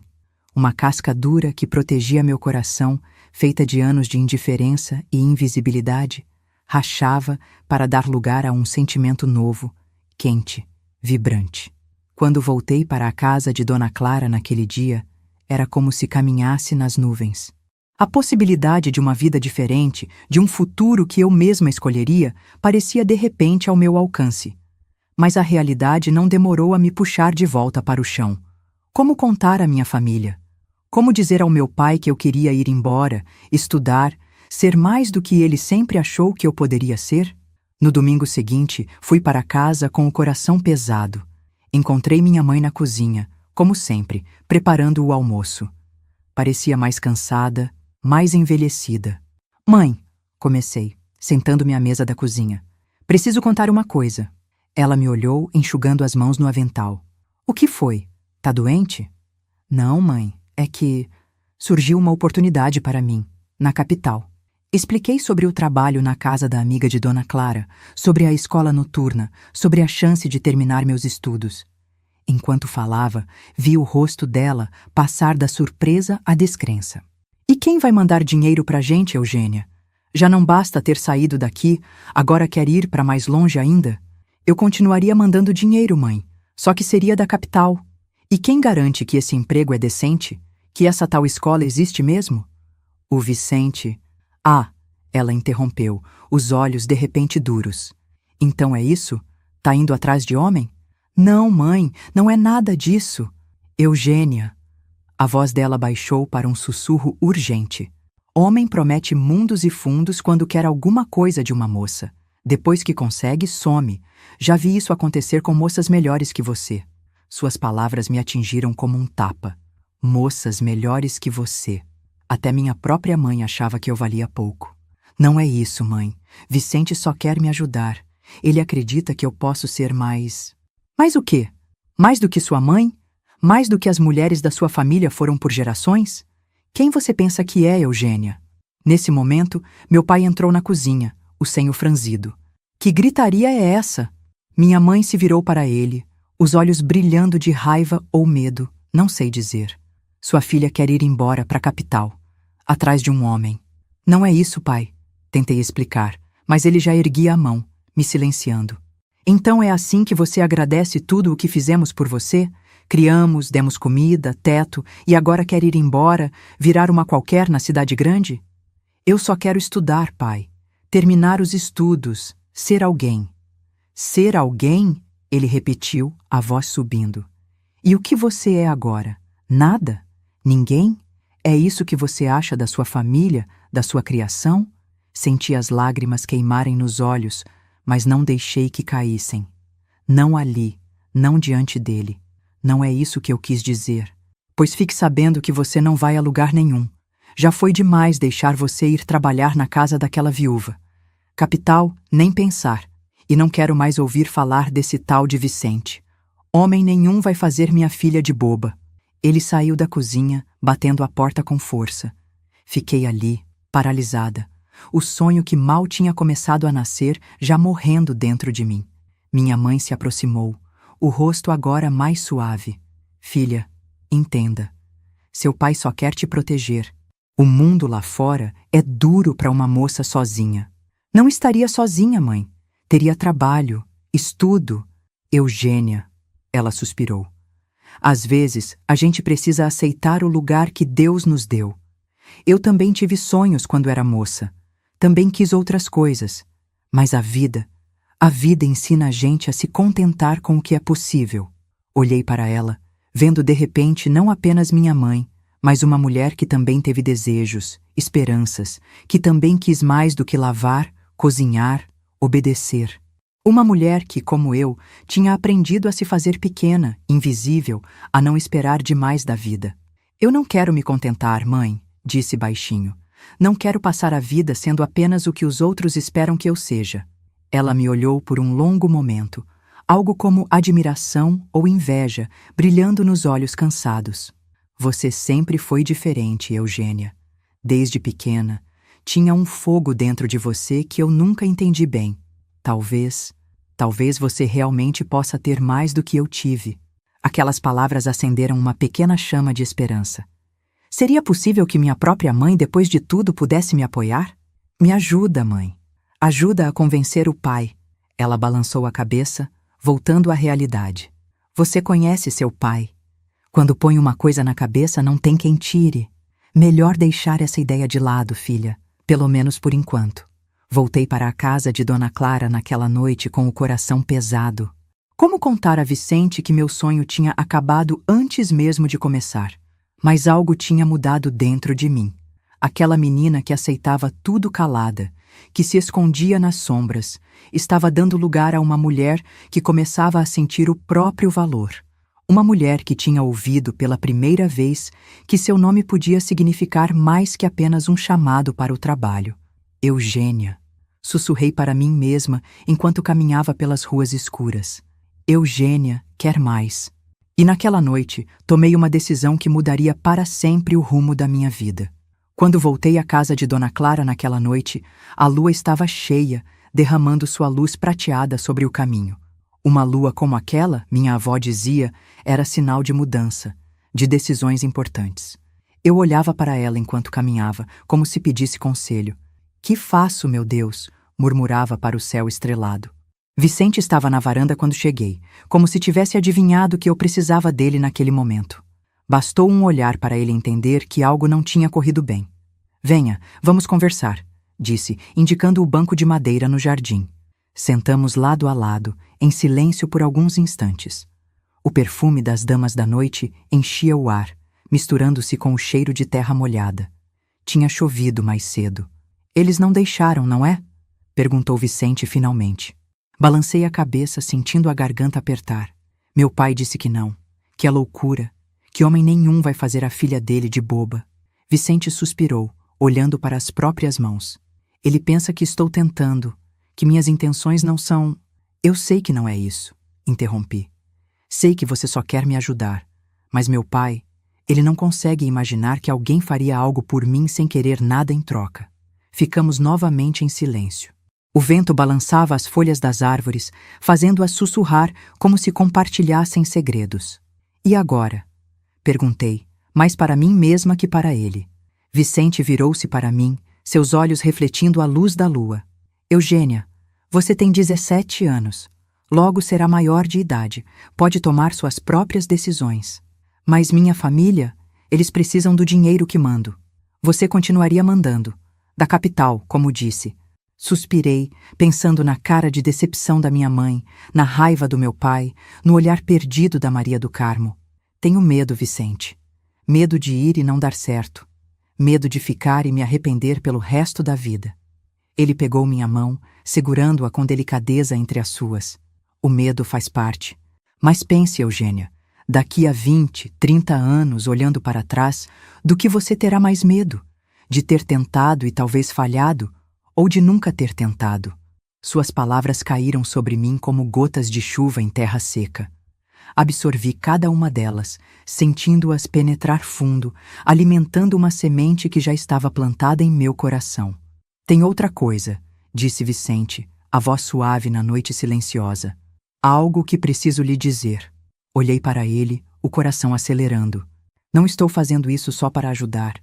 Uma casca dura que protegia meu coração, feita de anos de indiferença e invisibilidade, rachava para dar lugar a um sentimento novo, quente, vibrante. Quando voltei para a casa de Dona Clara naquele dia, era como se caminhasse nas nuvens. A possibilidade de uma vida diferente, de um futuro que eu mesma escolheria, parecia de repente ao meu alcance. Mas a realidade não demorou a me puxar de volta para o chão. Como contar à minha família? Como dizer ao meu pai que eu queria ir embora, estudar, ser mais do que ele sempre achou que eu poderia ser? No domingo seguinte, fui para casa com o coração pesado. Encontrei minha mãe na cozinha, como sempre, preparando o almoço. Parecia mais cansada, mais envelhecida. Mãe, comecei, sentando-me à mesa da cozinha. Preciso contar uma coisa. Ela me olhou, enxugando as mãos no avental. O que foi? Tá doente? Não, mãe, é que surgiu uma oportunidade para mim, na capital. Expliquei sobre o trabalho na casa da amiga de Dona Clara, sobre a escola noturna, sobre a chance de terminar meus estudos. Enquanto falava, vi o rosto dela passar da surpresa à descrença. E quem vai mandar dinheiro pra gente, Eugênia? Já não basta ter saído daqui, agora quer ir para mais longe ainda? Eu continuaria mandando dinheiro, mãe, só que seria da capital. E quem garante que esse emprego é decente? Que essa tal escola existe mesmo? O Vicente... Ah, ela interrompeu, os olhos de repente duros. Então é isso? Tá indo atrás de homem? Não, mãe, não é nada disso. Eugênia... A voz dela baixou para um sussurro urgente. Homem promete mundos e fundos quando quer alguma coisa de uma moça. Depois que consegue, some. Já vi isso acontecer com moças melhores que você. Suas palavras me atingiram como um tapa. Moças melhores que você. Até minha própria mãe achava que eu valia pouco. Não é isso, mãe. Vicente só quer me ajudar. Ele acredita que eu posso ser mais... Mais o quê? Mais do que sua mãe? Mais do que as mulheres da sua família foram por gerações? Quem você pensa que é, Eugênia? Nesse momento, meu pai entrou na cozinha, o senho franzido. Que gritaria é essa? Minha mãe se virou para ele, os olhos brilhando de raiva ou medo, não sei dizer. Sua filha quer ir embora para a capital, atrás de um homem. Não é isso, pai. Tentei explicar, mas ele já erguia a mão, me silenciando. Então é assim que você agradece tudo o que fizemos por você? Criamos, demos comida, teto, e agora quer ir embora, virar uma qualquer na cidade grande? Eu só quero estudar, pai. Terminar os estudos, ser alguém. Ser alguém? Ele repetiu, a voz subindo. E o que você é agora? Nada? Ninguém? É isso que você acha da sua família, da sua criação? Senti as lágrimas queimarem nos olhos, mas não deixei que caíssem. Não ali, não diante dele. Não é isso que eu quis dizer. Pois fique sabendo que você não vai a lugar nenhum. Já foi demais deixar você ir trabalhar na casa daquela viúva. Capital, nem pensar. E não quero mais ouvir falar desse tal de Vicente. Homem nenhum vai fazer minha filha de boba. Ele saiu da cozinha, batendo a porta com força. Fiquei ali, paralisada. O sonho que mal tinha começado a nascer, já morrendo dentro de mim. Minha mãe se aproximou. O rosto agora mais suave. Filha, entenda. Seu pai só quer te proteger. O mundo lá fora é duro para uma moça sozinha. Não estaria sozinha, mãe. Teria trabalho, estudo. Eugênia, ela suspirou. Às vezes, a gente precisa aceitar o lugar que Deus nos deu. Eu também tive sonhos quando era moça. Também quis outras coisas. Mas a vida ensina a gente a se contentar com o que é possível. Olhei para ela, vendo de repente não apenas minha mãe, mas uma mulher que também teve desejos, esperanças, que também quis mais do que lavar, cozinhar, obedecer. Uma mulher que, como eu, tinha aprendido a se fazer pequena, invisível, a não esperar demais da vida. Eu não quero me contentar, mãe, disse baixinho. Não quero passar a vida sendo apenas o que os outros esperam que eu seja. Ela me olhou por um longo momento. algo como admiração ou inveja brilhando nos olhos cansados. Você sempre foi diferente, Eugênia. Desde pequena, tinha um fogo dentro de você que eu nunca entendi bem. Talvez você realmente possa ter mais do que eu tive. Aquelas palavras acenderam uma pequena chama de esperança. Seria possível que minha própria mãe, depois de tudo, pudesse me apoiar? Me ajuda, mãe. Ajuda a convencer o pai. Ela balançou a cabeça, voltando à realidade. Você conhece seu pai. Quando põe uma coisa na cabeça, não tem quem tire. Melhor deixar essa ideia de lado, filha, pelo menos por enquanto. Voltei para a casa de Dona Clara naquela noite com o coração pesado. Como contar a Vicente que meu sonho tinha acabado antes mesmo de começar? Mas algo tinha mudado dentro de mim. Aquela menina que aceitava tudo calada, que se escondia nas sombras, estava dando lugar a uma mulher que começava a sentir o próprio valor. Uma mulher que tinha ouvido pela primeira vez que seu nome podia significar mais que apenas um chamado para o trabalho. Eugênia. Sussurrei para mim mesma enquanto caminhava pelas ruas escuras. Eugênia quer mais. E naquela noite, tomei uma decisão que mudaria para sempre o rumo da minha vida. Quando voltei à casa de Dona Clara naquela noite, a lua estava cheia, derramando sua luz prateada sobre o caminho. Uma lua como aquela, minha avó dizia, era sinal de mudança, de decisões importantes. Eu olhava para ela enquanto caminhava, como se pedisse conselho. Que faço, meu Deus? Murmurava para o céu estrelado. Vicente estava na varanda quando cheguei, como se tivesse adivinhado que eu precisava dele naquele momento. Bastou um olhar para ele entender que algo não tinha corrido bem. Venha, vamos conversar, disse, indicando o banco de madeira no jardim. Sentamos lado a lado, em silêncio por alguns instantes. O perfume das damas da noite enchia o ar, misturando-se com o cheiro de terra molhada. Tinha chovido mais cedo. Eles não deixaram, não é? Perguntou Vicente finalmente. Balancei a cabeça, sentindo a garganta apertar. Meu pai disse que não, que é loucura, que homem nenhum vai fazer a filha dele de boba. Vicente suspirou, olhando para as próprias mãos. Ele pensa que estou tentando, que minhas intenções não são... Eu sei que não é isso, interrompi. Sei que você só quer me ajudar, mas meu pai, ele não consegue imaginar que alguém faria algo por mim sem querer nada em troca. Ficamos novamente em silêncio. O vento balançava as folhas das árvores, fazendo-as sussurrar como se compartilhassem segredos. E agora? Perguntei, mais para mim mesma que para ele. Vicente virou-se para mim, seus olhos refletindo a luz da lua. Eugênia, você tem 17 anos. Logo será maior de idade, pode tomar suas próprias decisões. Mas minha família, eles precisam do dinheiro que mando. Você continuaria mandando. Da capital, como disse. Suspirei, pensando na cara de decepção da minha mãe, na raiva do meu pai, no olhar perdido da Maria do Carmo. Tenho medo, Vicente. Medo de ir e não dar certo. Medo de ficar e me arrepender pelo resto da vida. Ele pegou minha mão, segurando-a com delicadeza entre as suas. O medo faz parte. Mas pense, Eugênia, daqui a 20, 30 anos, olhando para trás, do que você terá mais medo? De ter tentado e talvez falhado? Ou de nunca ter tentado? Suas palavras caíram sobre mim como gotas de chuva em terra seca. Absorvi cada uma delas, sentindo-as penetrar fundo, alimentando uma semente que já estava plantada em meu coração. Tem outra coisa, disse Vicente, a voz suave na noite silenciosa. Algo que preciso lhe dizer. Olhei para ele, o coração acelerando. Não estou fazendo isso só para ajudar.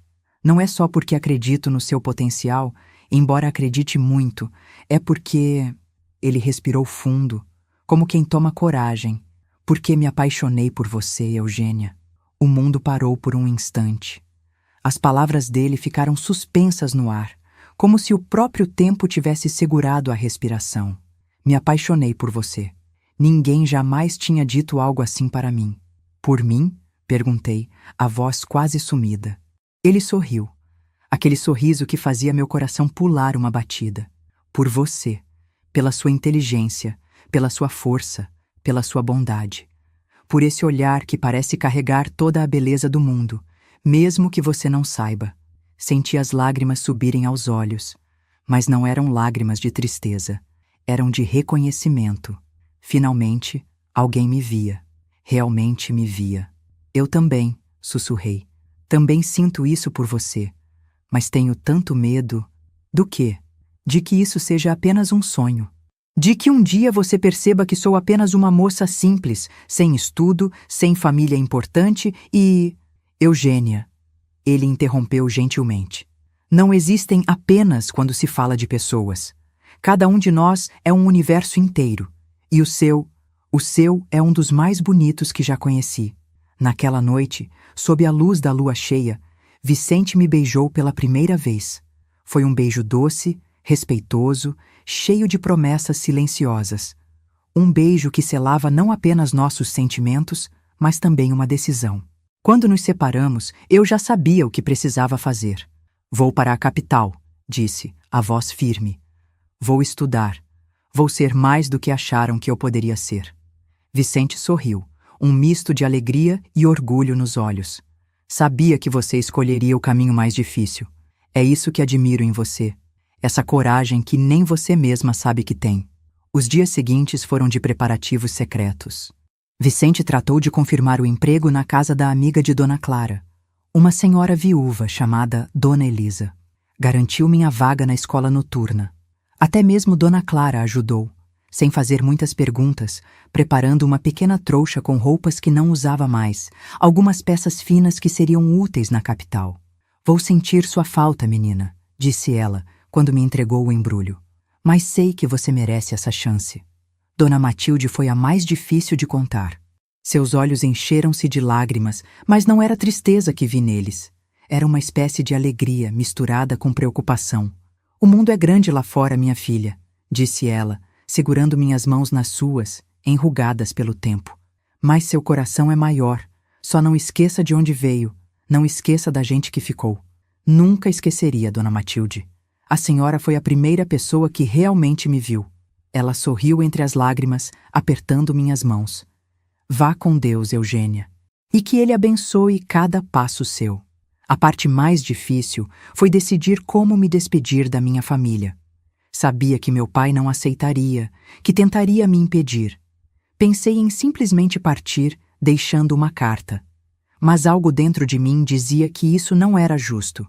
Não é só porque acredito no seu potencial, embora acredite muito, é porque... Ele respirou fundo, como quem toma coragem. Porque me apaixonei por você, Eugênia. O mundo parou por um instante. As palavras dele ficaram suspensas no ar, como se o próprio tempo tivesse segurado a respiração. Me apaixonei por você. Ninguém jamais tinha dito algo assim para mim. Por mim? Perguntei, a voz quase sumida. Ele sorriu. Aquele sorriso que fazia meu coração pular uma batida. Por você. Pela sua inteligência, pela sua força, pela sua bondade. Por esse olhar que parece carregar toda a beleza do mundo, mesmo que você não saiba. Senti as lágrimas subirem aos olhos, mas não eram lágrimas de tristeza, eram de reconhecimento. Finalmente, alguém me via. Realmente me via. Eu também, sussurrei. Também sinto isso por você. Mas tenho tanto medo. Do quê? De que isso seja apenas um sonho. De que um dia você perceba que sou apenas uma moça simples, sem estudo, sem família importante e... Eugênia. Ele interrompeu gentilmente. Não existem apenas quando se fala de pessoas. Cada um de nós é um universo inteiro. E o seu é um dos mais bonitos que já conheci. Naquela noite, sob a luz da lua cheia, Vicente me beijou pela primeira vez. Foi um beijo doce, respeitoso, cheio de promessas silenciosas. Um beijo que selava não apenas nossos sentimentos, mas também uma decisão. Quando nos separamos, eu já sabia o que precisava fazer. Vou para a capital, disse, a voz firme. Vou estudar. Vou ser mais do que acharam que eu poderia ser. Vicente sorriu, um misto de alegria e orgulho nos olhos. Sabia que você escolheria o caminho mais difícil. É isso que admiro em você. Essa coragem que nem você mesma sabe que tem. Os dias seguintes foram de preparativos secretos. Vicente tratou de confirmar o emprego na casa da amiga de Dona Clara, uma senhora viúva chamada Dona Elisa. Garantiu minha vaga na escola noturna. Até mesmo Dona Clara ajudou, sem fazer muitas perguntas, preparando uma pequena trouxa com roupas que não usava mais, algumas peças finas que seriam úteis na capital. Vou sentir sua falta, menina, disse ela, quando me entregou o embrulho. Mas sei que você merece essa chance. Dona Matilde foi a mais difícil de contar. Seus olhos encheram-se de lágrimas, mas não era tristeza que vi neles. Era uma espécie de alegria misturada com preocupação. O mundo é grande lá fora, minha filha, disse ela, segurando minhas mãos nas suas, enrugadas pelo tempo. Mas seu coração é maior. Só não esqueça de onde veio. Não esqueça da gente que ficou. Nunca esqueceria, Dona Matilde. A senhora foi a primeira pessoa que realmente me viu. Ela sorriu entre as lágrimas, apertando minhas mãos. Vá com Deus, Eugênia, e que Ele abençoe cada passo seu. A parte mais difícil foi decidir como me despedir da minha família. Sabia que meu pai não aceitaria, que tentaria me impedir. Pensei em simplesmente partir, deixando uma carta. Mas algo dentro de mim dizia que isso não era justo,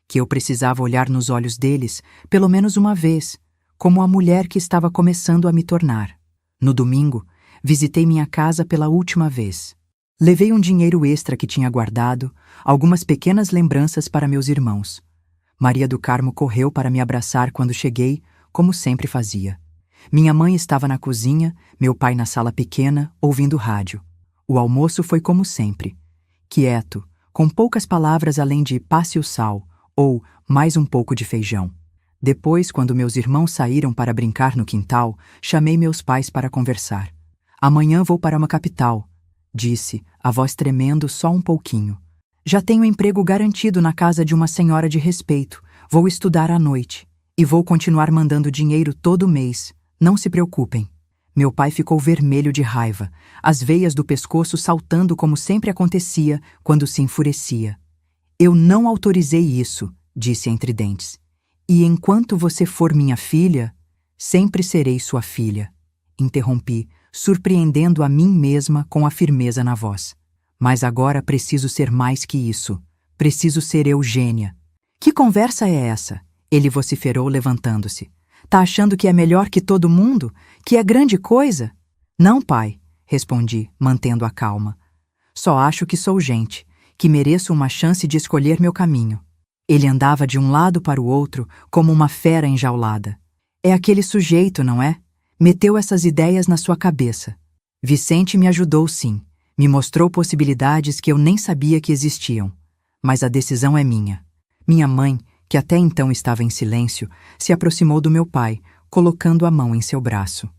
que eu precisava olhar nos olhos deles pelo menos uma vez, como a mulher que estava começando a me tornar. No domingo, visitei minha casa pela última vez. Levei um dinheiro extra que tinha guardado, algumas pequenas lembranças para meus irmãos. Maria do Carmo correu para me abraçar quando cheguei, como sempre fazia. Minha mãe estava na cozinha, meu pai na sala pequena, ouvindo rádio. O almoço foi como sempre. Quieto, com poucas palavras além de passe o sal, ou mais um pouco de feijão. Depois, quando meus irmãos saíram para brincar no quintal, chamei meus pais para conversar. Amanhã vou para uma capital, disse, a voz tremendo só um pouquinho. Já tenho emprego garantido na casa de uma senhora de respeito. Vou estudar à noite. E vou continuar mandando dinheiro todo mês. Não se preocupem. Meu pai ficou vermelho de raiva, as veias do pescoço saltando como sempre acontecia quando se enfurecia. Eu não autorizei isso, disse entre dentes. E enquanto você for minha filha, sempre serei sua filha. Interrompi, surpreendendo a mim mesma com a firmeza na voz. Mas agora preciso ser mais que isso. Preciso ser Eugênia. Que conversa é essa? Ele vociferou levantando-se. Tá achando que é melhor que todo mundo? Que é grande coisa? Não, pai, respondi, mantendo a calma. Só acho que sou gente, que mereço uma chance de escolher meu caminho. Ele andava de um lado para o outro como uma fera enjaulada. É aquele sujeito, não é? Meteu essas ideias na sua cabeça. Vicente me ajudou, sim. Me mostrou possibilidades que eu nem sabia que existiam. Mas a decisão é minha. Minha mãe, que até então estava em silêncio, se aproximou do meu pai, colocando a mão em seu braço.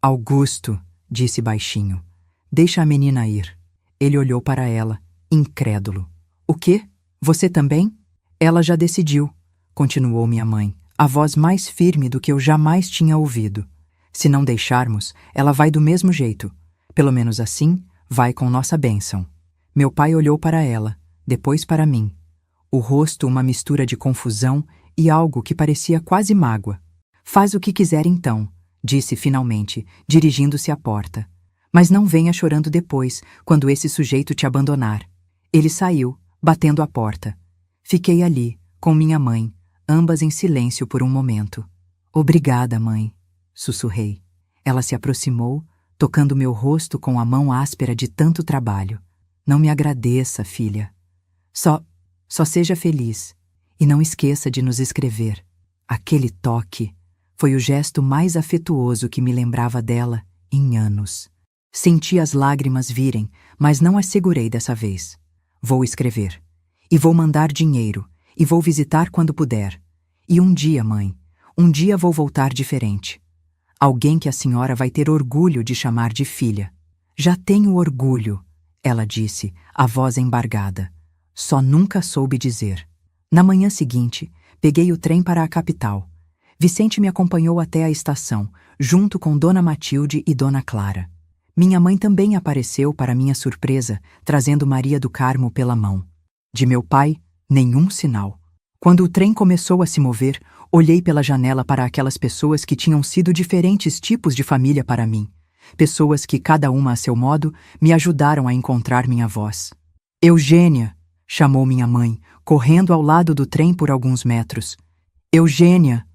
Augusto, disse baixinho, deixa a menina ir. Ele olhou para ela, incrédulo. O quê? Você também? Ela já decidiu, continuou minha mãe, a voz mais firme do que eu jamais tinha ouvido. Se não deixarmos, ela vai do mesmo jeito. Pelo menos assim, vai com nossa bênção. Meu pai olhou para ela, depois para mim. O rosto uma mistura de confusão e algo que parecia quase mágoa. Faz o que quiser então, disse finalmente, dirigindo-se à porta. Mas não venha chorando depois, quando esse sujeito te abandonar. Ele saiu, batendo a porta. Fiquei ali, com minha mãe, ambas em silêncio por um momento. Obrigada, mãe, sussurrei. Ela se aproximou, tocando meu rosto com a mão áspera de tanto trabalho. Não me agradeça, filha. Só seja feliz. E não esqueça de nos escrever. Aquele toque foi o gesto mais afetuoso que me lembrava dela em anos. Senti as lágrimas virem, mas não as segurei dessa vez. Vou escrever. E vou mandar dinheiro. E vou visitar quando puder. E um dia, mãe, um dia vou voltar diferente. Alguém que a senhora vai ter orgulho de chamar de filha. Já tenho orgulho, ela disse, a voz embargada. Só nunca soube dizer. Na manhã seguinte, peguei o trem para a capital. Vicente me acompanhou até a estação, junto com Dona Matilde e Dona Clara. Minha mãe também apareceu para minha surpresa, trazendo Maria do Carmo pela mão. De meu pai, nenhum sinal. Quando o trem começou a se mover, olhei pela janela para aquelas pessoas que tinham sido diferentes tipos de família para mim. Pessoas que, cada uma a seu modo, me ajudaram a encontrar minha voz. Eugênia, chamou minha mãe, correndo ao lado do trem por alguns metros. Eugênia!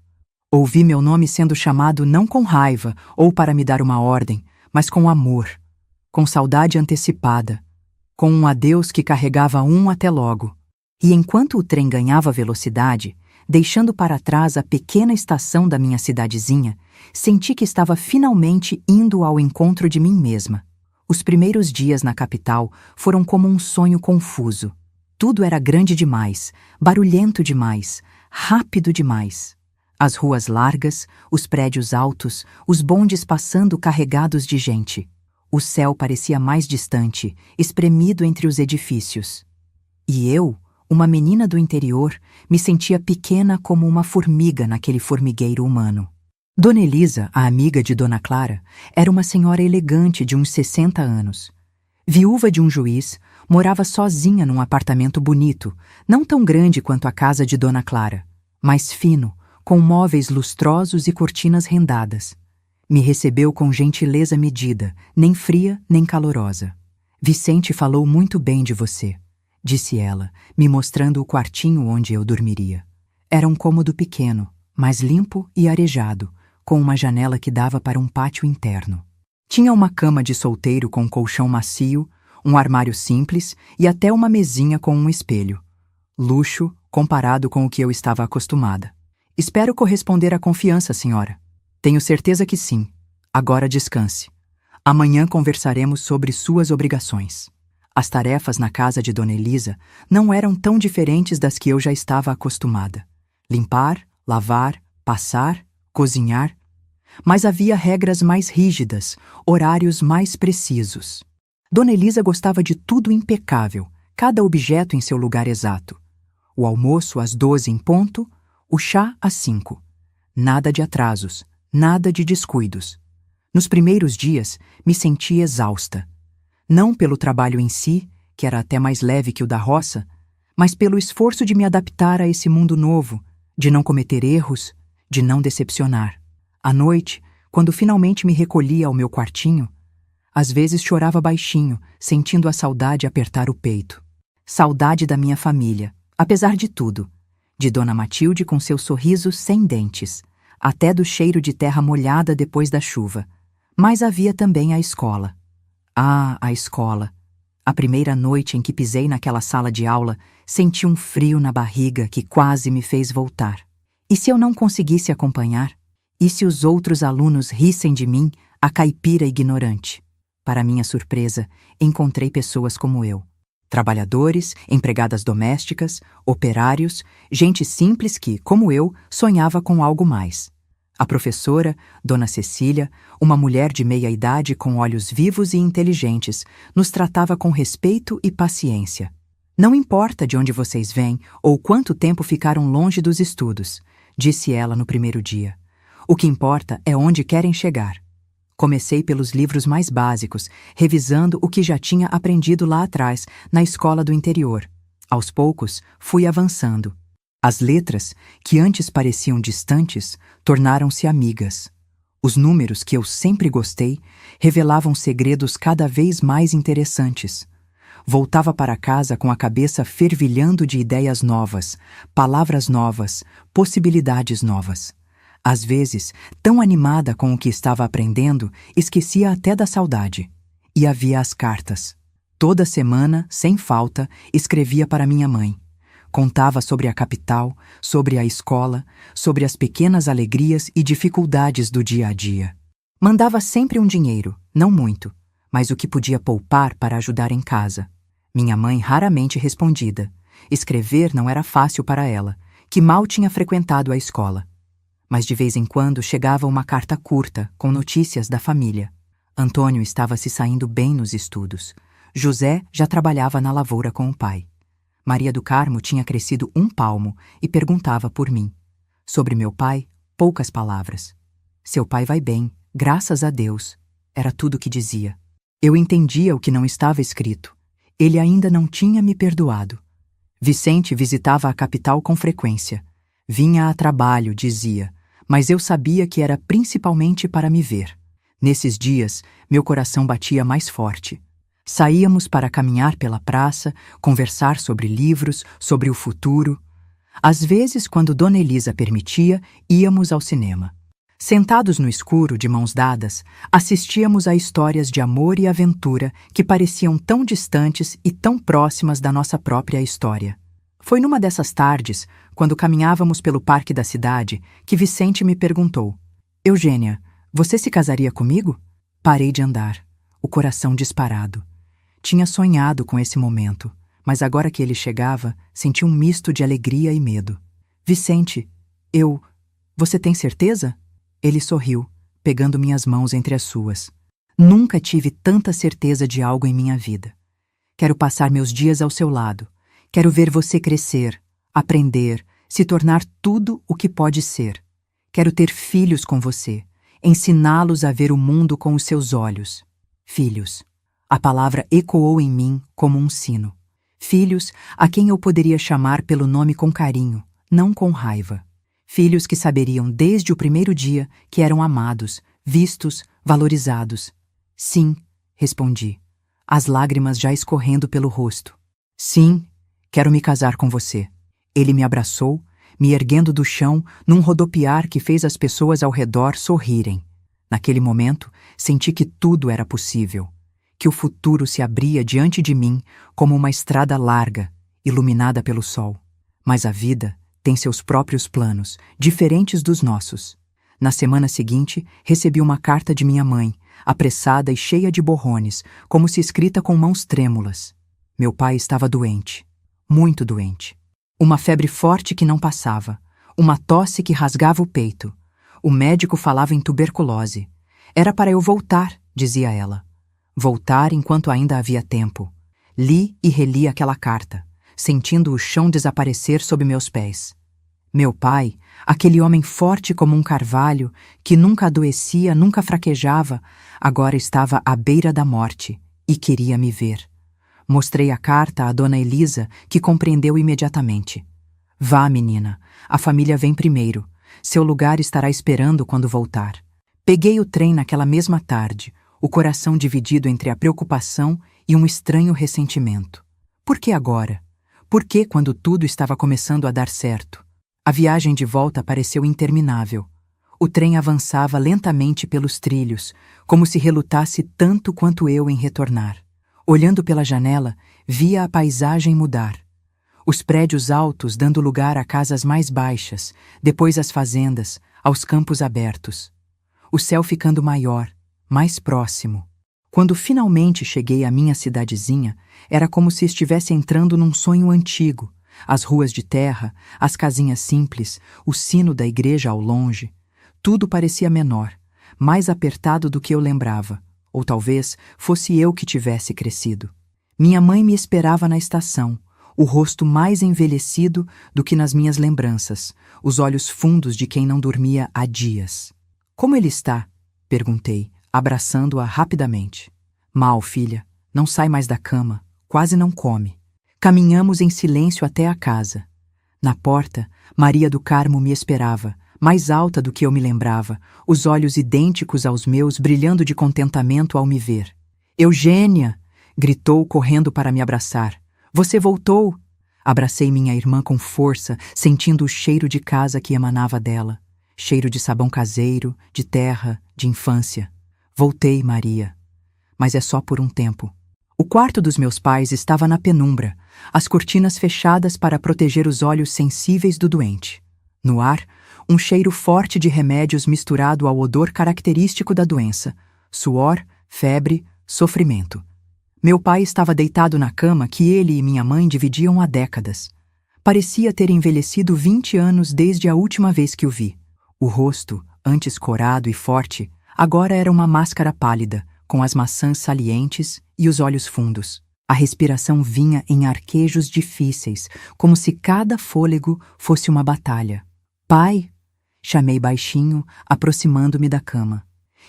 Ouvi meu nome sendo chamado não com raiva ou para me dar uma ordem, mas com amor, com saudade antecipada, com um adeus que carregava um até logo. E enquanto o trem ganhava velocidade, deixando para trás a pequena estação da minha cidadezinha, senti que estava finalmente indo ao encontro de mim mesma. Os primeiros dias na capital foram como um sonho confuso. Tudo era grande demais, barulhento demais, rápido demais. As ruas largas, os prédios altos, os bondes passando carregados de gente. O céu parecia mais distante, espremido entre os edifícios. E eu, uma menina do interior, me sentia pequena como uma formiga naquele formigueiro humano. Dona Elisa, a amiga de Dona Clara, era uma senhora elegante de uns 60 anos. Viúva de um juiz, morava sozinha num apartamento bonito, não tão grande quanto a casa de Dona Clara, mas fino, com móveis lustrosos e cortinas rendadas. Me recebeu com gentileza medida, nem fria nem calorosa. Vicente falou muito bem de você, disse ela, me mostrando o quartinho onde eu dormiria. Era um cômodo pequeno, mas limpo e arejado, com uma janela que dava para um pátio interno. Tinha uma cama de solteiro com colchão macio, um armário simples e até uma mesinha com um espelho. Luxo comparado com o que eu estava acostumada. Espero corresponder à confiança, senhora. Tenho certeza que sim. Agora descanse. Amanhã conversaremos sobre suas obrigações. As tarefas na casa de Dona Elisa não eram tão diferentes das que eu já estava acostumada. Limpar, lavar, passar, cozinhar. Mas havia regras mais rígidas, horários mais precisos. Dona Elisa gostava de tudo impecável, cada objeto em seu lugar exato. O almoço às 12 em ponto, o chá às 5. Nada de atrasos, nada de descuidos. Nos primeiros dias, me senti exausta. Não pelo trabalho em si, que era até mais leve que o da roça, mas pelo esforço de me adaptar a esse mundo novo, de não cometer erros, de não decepcionar. À noite, quando finalmente me recolhia ao meu quartinho, às vezes chorava baixinho, sentindo a saudade apertar o peito. Saudade da minha família, apesar de tudo. De Dona Matilde com seu sorriso sem dentes, até do cheiro de terra molhada depois da chuva. Mas havia também a escola. Ah, a escola! A primeira noite em que pisei naquela sala de aula, senti um frio na barriga que quase me fez voltar. E se eu não conseguisse acompanhar? E se os outros alunos rissem de mim, a caipira ignorante? Para minha surpresa, encontrei pessoas como eu. Trabalhadores, empregadas domésticas, operários, gente simples que, como eu, sonhava com algo mais. A professora, Dona Cecília, uma mulher de meia-idade com olhos vivos e inteligentes, nos tratava com respeito e paciência. Não importa de onde vocês vêm ou quanto tempo ficaram longe dos estudos, disse ela no primeiro dia. O que importa é onde querem chegar. Comecei pelos livros mais básicos, revisando o que já tinha aprendido lá atrás, na escola do interior. Aos poucos, fui avançando. As letras, que antes pareciam distantes, tornaram-se amigas. Os números que eu sempre gostei revelavam segredos cada vez mais interessantes. Voltava para casa com a cabeça fervilhando de ideias novas, palavras novas, possibilidades novas. Às vezes, tão animada com o que estava aprendendo, esquecia até da saudade. E havia as cartas. Toda semana, sem falta, escrevia para minha mãe. Contava sobre a capital, sobre a escola, sobre as pequenas alegrias e dificuldades do dia a dia. Mandava sempre um dinheiro, não muito, mas o que podia poupar para ajudar em casa. Minha mãe raramente respondia. Escrever não era fácil para ela, que mal tinha frequentado a escola. Mas de vez em quando chegava uma carta curta, com notícias da família. Antônio estava se saindo bem nos estudos. José já trabalhava na lavoura com o pai. Maria do Carmo tinha crescido 1 palmo e perguntava por mim. Sobre meu pai, poucas palavras. Seu pai vai bem, graças a Deus. Era tudo o que dizia. Eu entendia o que não estava escrito. Ele ainda não tinha me perdoado. Vicente visitava a capital com frequência. Vinha a trabalho, dizia, mas eu sabia que era principalmente para me ver. Nesses dias, meu coração batia mais forte. Saíamos para caminhar pela praça, conversar sobre livros, sobre o futuro. Às vezes, quando Dona Elisa permitia, íamos ao cinema. Sentados no escuro, de mãos dadas, assistíamos a histórias de amor e aventura que pareciam tão distantes e tão próximas da nossa própria história. Foi numa dessas tardes, quando caminhávamos pelo parque da cidade, que Vicente me perguntou: Eugênia, você se casaria comigo? Parei de andar, o coração disparado. Tinha sonhado com esse momento, mas agora que ele chegava, senti um misto de alegria e medo. Vicente, você tem certeza? Ele sorriu, pegando minhas mãos entre as suas. Nunca tive tanta certeza de algo em minha vida. Quero passar meus dias ao seu lado. Quero ver você crescer, aprender, se tornar tudo o que pode ser. Quero ter filhos com você, ensiná-los a ver o mundo com os seus olhos. Filhos. A palavra ecoou em mim como um sino. Filhos a quem eu poderia chamar pelo nome com carinho, não com raiva. Filhos que saberiam desde o primeiro dia que eram amados, vistos, valorizados. Sim, respondi, as lágrimas já escorrendo pelo rosto. Sim, quero me casar com você. Ele me abraçou, me erguendo do chão num rodopiar que fez as pessoas ao redor sorrirem. Naquele momento, senti que tudo era possível. Que o futuro se abria diante de mim como uma estrada larga, iluminada pelo sol. Mas a vida tem seus próprios planos, diferentes dos nossos. Na semana seguinte, recebi uma carta de minha mãe, apressada e cheia de borrones, como se escrita com mãos trêmulas. Meu pai estava doente, muito doente. Uma febre forte que não passava, uma tosse que rasgava o peito. O médico falava em tuberculose. Era para eu voltar, dizia ela. Voltar enquanto ainda havia tempo. Li e reli aquela carta, sentindo o chão desaparecer sob meus pés. Meu pai, aquele homem forte como um carvalho, que nunca adoecia, nunca fraquejava, agora estava à beira da morte e queria me ver. Mostrei a carta à Dona Elisa, que compreendeu imediatamente. Vá, menina, a família vem primeiro. Seu lugar estará esperando quando voltar. Peguei o trem naquela mesma tarde, o coração dividido entre a preocupação e um estranho ressentimento. Por que agora? Por que quando tudo estava começando a dar certo? A viagem de volta pareceu interminável. O trem avançava lentamente pelos trilhos, como se relutasse tanto quanto eu em retornar. Olhando pela janela, via a paisagem mudar. Os prédios altos dando lugar a casas mais baixas, depois às fazendas, aos campos abertos. O céu ficando maior, mais próximo. Quando finalmente cheguei à minha cidadezinha, era como se estivesse entrando num sonho antigo. As ruas de terra, as casinhas simples, o sino da igreja ao longe. Tudo parecia menor, mais apertado do que eu lembrava. Ou talvez fosse eu que tivesse crescido. Minha mãe me esperava na estação, o rosto mais envelhecido do que nas minhas lembranças, os olhos fundos de quem não dormia há dias. Como ele está? Perguntei, abraçando-a rapidamente. Mal, filha, não sai mais da cama, quase não come. Caminhamos em silêncio até a casa. Na porta, Maria do Carmo me esperava, mais alta do que eu me lembrava, os olhos idênticos aos meus brilhando de contentamento ao me ver. Eugênia! Gritou, correndo para me abraçar. Você voltou! Abracei minha irmã com força, sentindo o cheiro de casa que emanava dela. Cheiro de sabão caseiro, de terra, de infância. Voltei, Maria. Mas é só por um tempo. O quarto dos meus pais estava na penumbra, as cortinas fechadas para proteger os olhos sensíveis do doente. No ar, um cheiro forte de remédios misturado ao odor característico da doença. Suor, febre, sofrimento. Meu pai estava deitado na cama que ele e minha mãe dividiam há décadas. Parecia ter envelhecido 20 anos desde a última vez que o vi. O rosto, antes corado e forte, agora era uma máscara pálida, com as maçãs salientes e os olhos fundos. A respiração vinha em arquejos difíceis, como se cada fôlego fosse uma batalha. Pai! Chamei baixinho, aproximando-me da cama.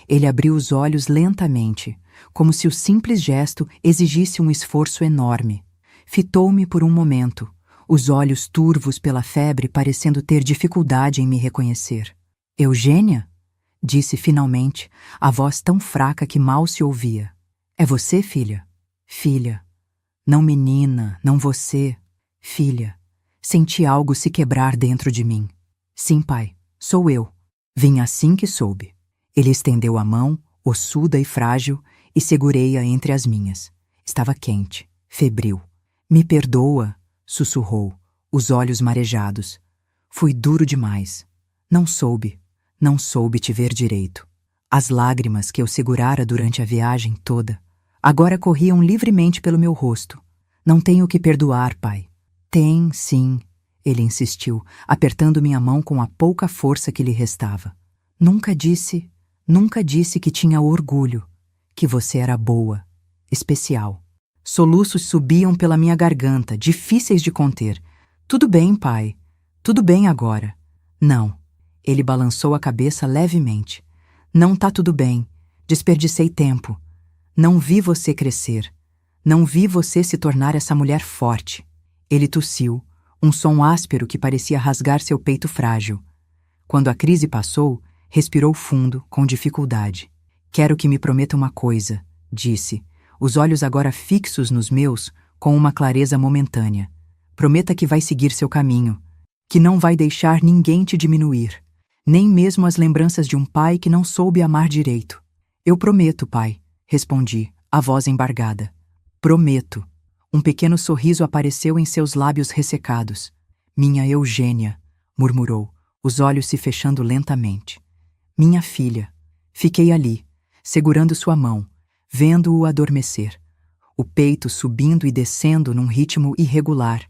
Ele abriu os olhos lentamente, como se o simples gesto exigisse um esforço enorme. Fitou-me por um momento, os olhos turvos pela febre parecendo ter dificuldade em me reconhecer. Eugênia? Disse finalmente, a voz tão fraca que mal se ouvia. É você, filha? Filha. Não menina, não você. Filha. Senti algo se quebrar dentro de mim. Sim, pai, sou eu. Vim assim que soube. Ele estendeu a mão, ossuda e frágil, e segurei-a entre as minhas. Estava quente, febril. Me perdoa, sussurrou, os olhos marejados. Fui duro demais. Não soube te ver direito. As lágrimas que eu segurara durante a viagem toda, agora corriam livremente pelo meu rosto. Não tenho que perdoar, pai. Tem, sim, ele insistiu, apertando minha mão com a pouca força que lhe restava. Nunca disse que tinha orgulho, que você era boa, especial. Soluços subiam pela minha garganta, difíceis de conter. Tudo bem, pai. Tudo bem agora. Não. Ele balançou a cabeça levemente. Não tá tudo bem. Desperdicei tempo. Não vi você crescer. Não vi você se tornar essa mulher forte. Ele tossiu, um som áspero que parecia rasgar seu peito frágil. Quando a crise passou, respirou fundo, com dificuldade. Quero que me prometa uma coisa, disse, os olhos agora fixos nos meus, com uma clareza momentânea. Prometa que vai seguir seu caminho, que não vai deixar ninguém te diminuir, nem mesmo as lembranças de um pai que não soube amar direito. Eu prometo, pai, respondi, a voz embargada. Prometo. Um pequeno sorriso apareceu em seus lábios ressecados. Minha Eugênia, murmurou, os olhos se fechando lentamente. Minha filha. Fiquei ali, segurando sua mão, vendo-o adormecer. O peito subindo e descendo num ritmo irregular.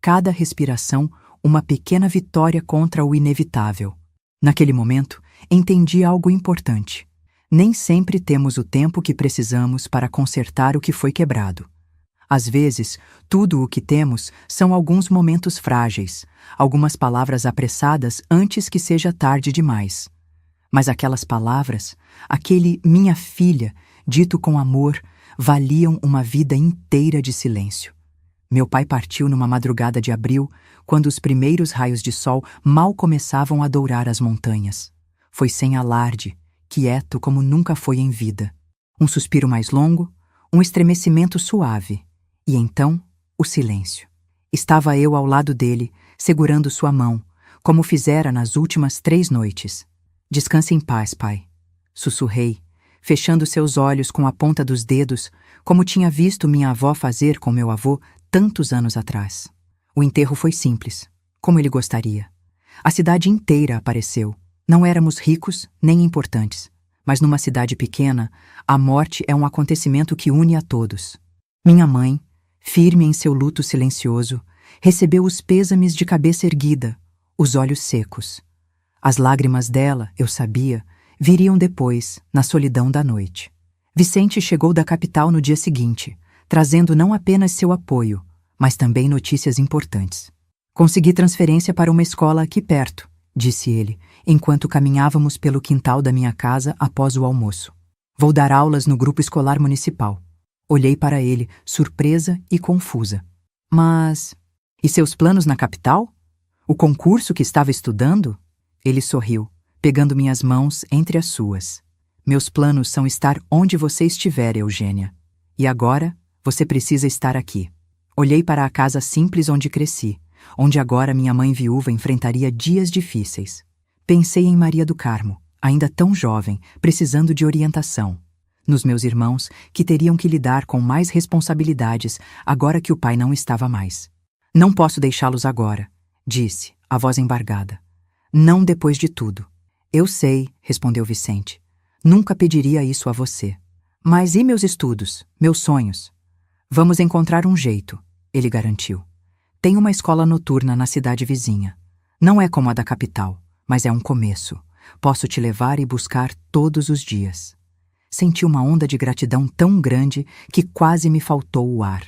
Cada respiração, uma pequena vitória contra o inevitável. Naquele momento, entendi algo importante. Nem sempre temos o tempo que precisamos para consertar o que foi quebrado. Às vezes, tudo o que temos são alguns momentos frágeis, algumas palavras apressadas antes que seja tarde demais. Mas aquelas palavras, aquele minha filha, dito com amor, valiam uma vida inteira de silêncio. Meu pai partiu numa madrugada de abril, quando os primeiros raios de sol mal começavam a dourar as montanhas. Foi sem alarde, quieto como nunca foi em vida. Um suspiro mais longo, um estremecimento suave. E então, o silêncio. Estava eu ao lado dele, segurando sua mão, como fizera nas últimas 3 noites. Descanse em paz, pai. Sussurrei, fechando seus olhos com a ponta dos dedos, como tinha visto minha avó fazer com meu avô tantos anos atrás. O enterro foi simples, como ele gostaria. A cidade inteira apareceu. Não éramos ricos nem importantes, mas numa cidade pequena, a morte é um acontecimento que une a todos. Minha mãe, firme em seu luto silencioso, recebeu os pêsames de cabeça erguida, os olhos secos. As lágrimas dela, eu sabia, viriam depois, na solidão da noite. Vicente chegou da capital no dia seguinte, trazendo não apenas seu apoio, mas também notícias importantes. Consegui transferência para uma escola aqui perto, disse ele, enquanto caminhávamos pelo quintal da minha casa após o almoço. Vou dar aulas no grupo escolar municipal. Olhei para ele, surpresa e confusa. Mas... e seus planos na capital? O concurso que estava estudando? Ele sorriu, pegando minhas mãos entre as suas. Meus planos são estar onde você estiver, Eugênia. E agora, você precisa estar aqui. Olhei para a casa simples onde cresci, onde agora minha mãe viúva enfrentaria dias difíceis. Pensei em Maria do Carmo, ainda tão jovem, precisando de orientação. Nos meus irmãos, que teriam que lidar com mais responsabilidades agora que o pai não estava mais. Não posso deixá-los agora, disse, a voz embargada. Não depois de tudo. Eu sei, respondeu Vicente. Nunca pediria isso a você. Mas e meus estudos, meus sonhos? Vamos encontrar um jeito, ele garantiu. Tem uma escola noturna na cidade vizinha. Não é como a da capital, mas é um começo. Posso te levar e buscar todos os dias. Senti uma onda de gratidão tão grande que quase me faltou o ar.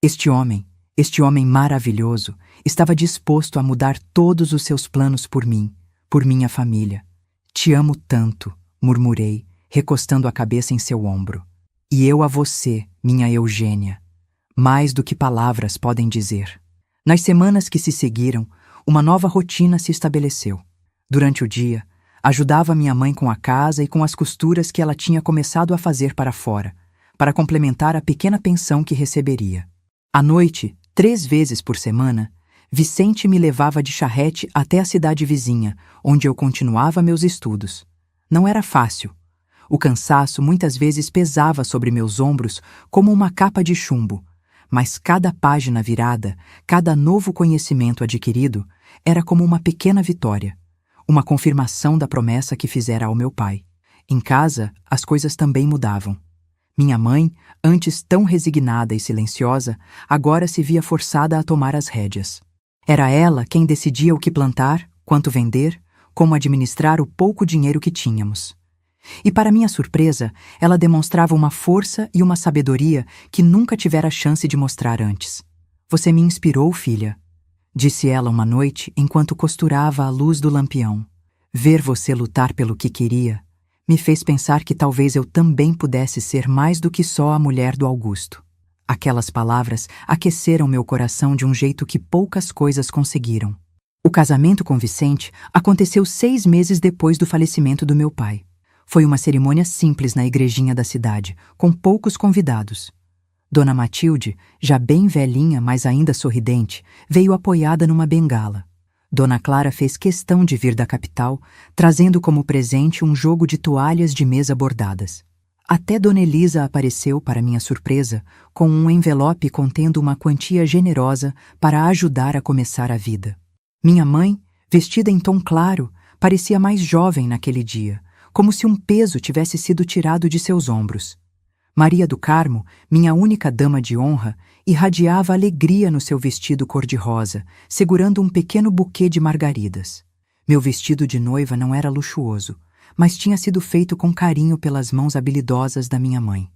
Este homem maravilhoso, estava disposto a mudar todos os seus planos por mim, por minha família. Te amo tanto, murmurei, recostando a cabeça em seu ombro. E eu a você, minha Eugênia. Mais do que palavras podem dizer. Nas semanas que se seguiram, uma nova rotina se estabeleceu. Durante o dia, ajudava minha mãe com a casa e com as costuras que ela tinha começado a fazer para fora, para complementar a pequena pensão que receberia. À noite, 3 vezes por semana, Vicente me levava de charrete até a cidade vizinha, onde eu continuava meus estudos. Não era fácil. O cansaço muitas vezes pesava sobre meus ombros como uma capa de chumbo, mas cada página virada, cada novo conhecimento adquirido, era como uma pequena vitória, uma confirmação da promessa que fizera ao meu pai. Em casa, as coisas também mudavam. Minha mãe, antes tão resignada e silenciosa, agora se via forçada a tomar as rédeas. Era ela quem decidia o que plantar, quanto vender, como administrar o pouco dinheiro que tínhamos. E para minha surpresa, ela demonstrava uma força e uma sabedoria que nunca tivera chance de mostrar antes. Você me inspirou, filha, disse ela uma noite enquanto costurava a luz do lampião. Ver você lutar pelo que queria me fez pensar que talvez eu também pudesse ser mais do que só a mulher do Augusto. Aquelas palavras aqueceram meu coração de um jeito que poucas coisas conseguiram. O casamento com Vicente aconteceu 6 meses depois do falecimento do meu pai. Foi uma cerimônia simples na igrejinha da cidade, com poucos convidados. Dona Matilde, já bem velhinha, mas ainda sorridente, veio apoiada numa bengala. Dona Clara fez questão de vir da capital, trazendo como presente um jogo de toalhas de mesa bordadas. Até Dona Elisa apareceu, para minha surpresa, com um envelope contendo uma quantia generosa para ajudar a começar a vida. Minha mãe, vestida em tom claro, parecia mais jovem naquele dia, como se um peso tivesse sido tirado de seus ombros. Maria do Carmo, minha única dama de honra, irradiava alegria no seu vestido cor-de-rosa, segurando um pequeno buquê de margaridas. Meu vestido de noiva não era luxuoso, mas tinha sido feito com carinho pelas mãos habilidosas da minha mãe.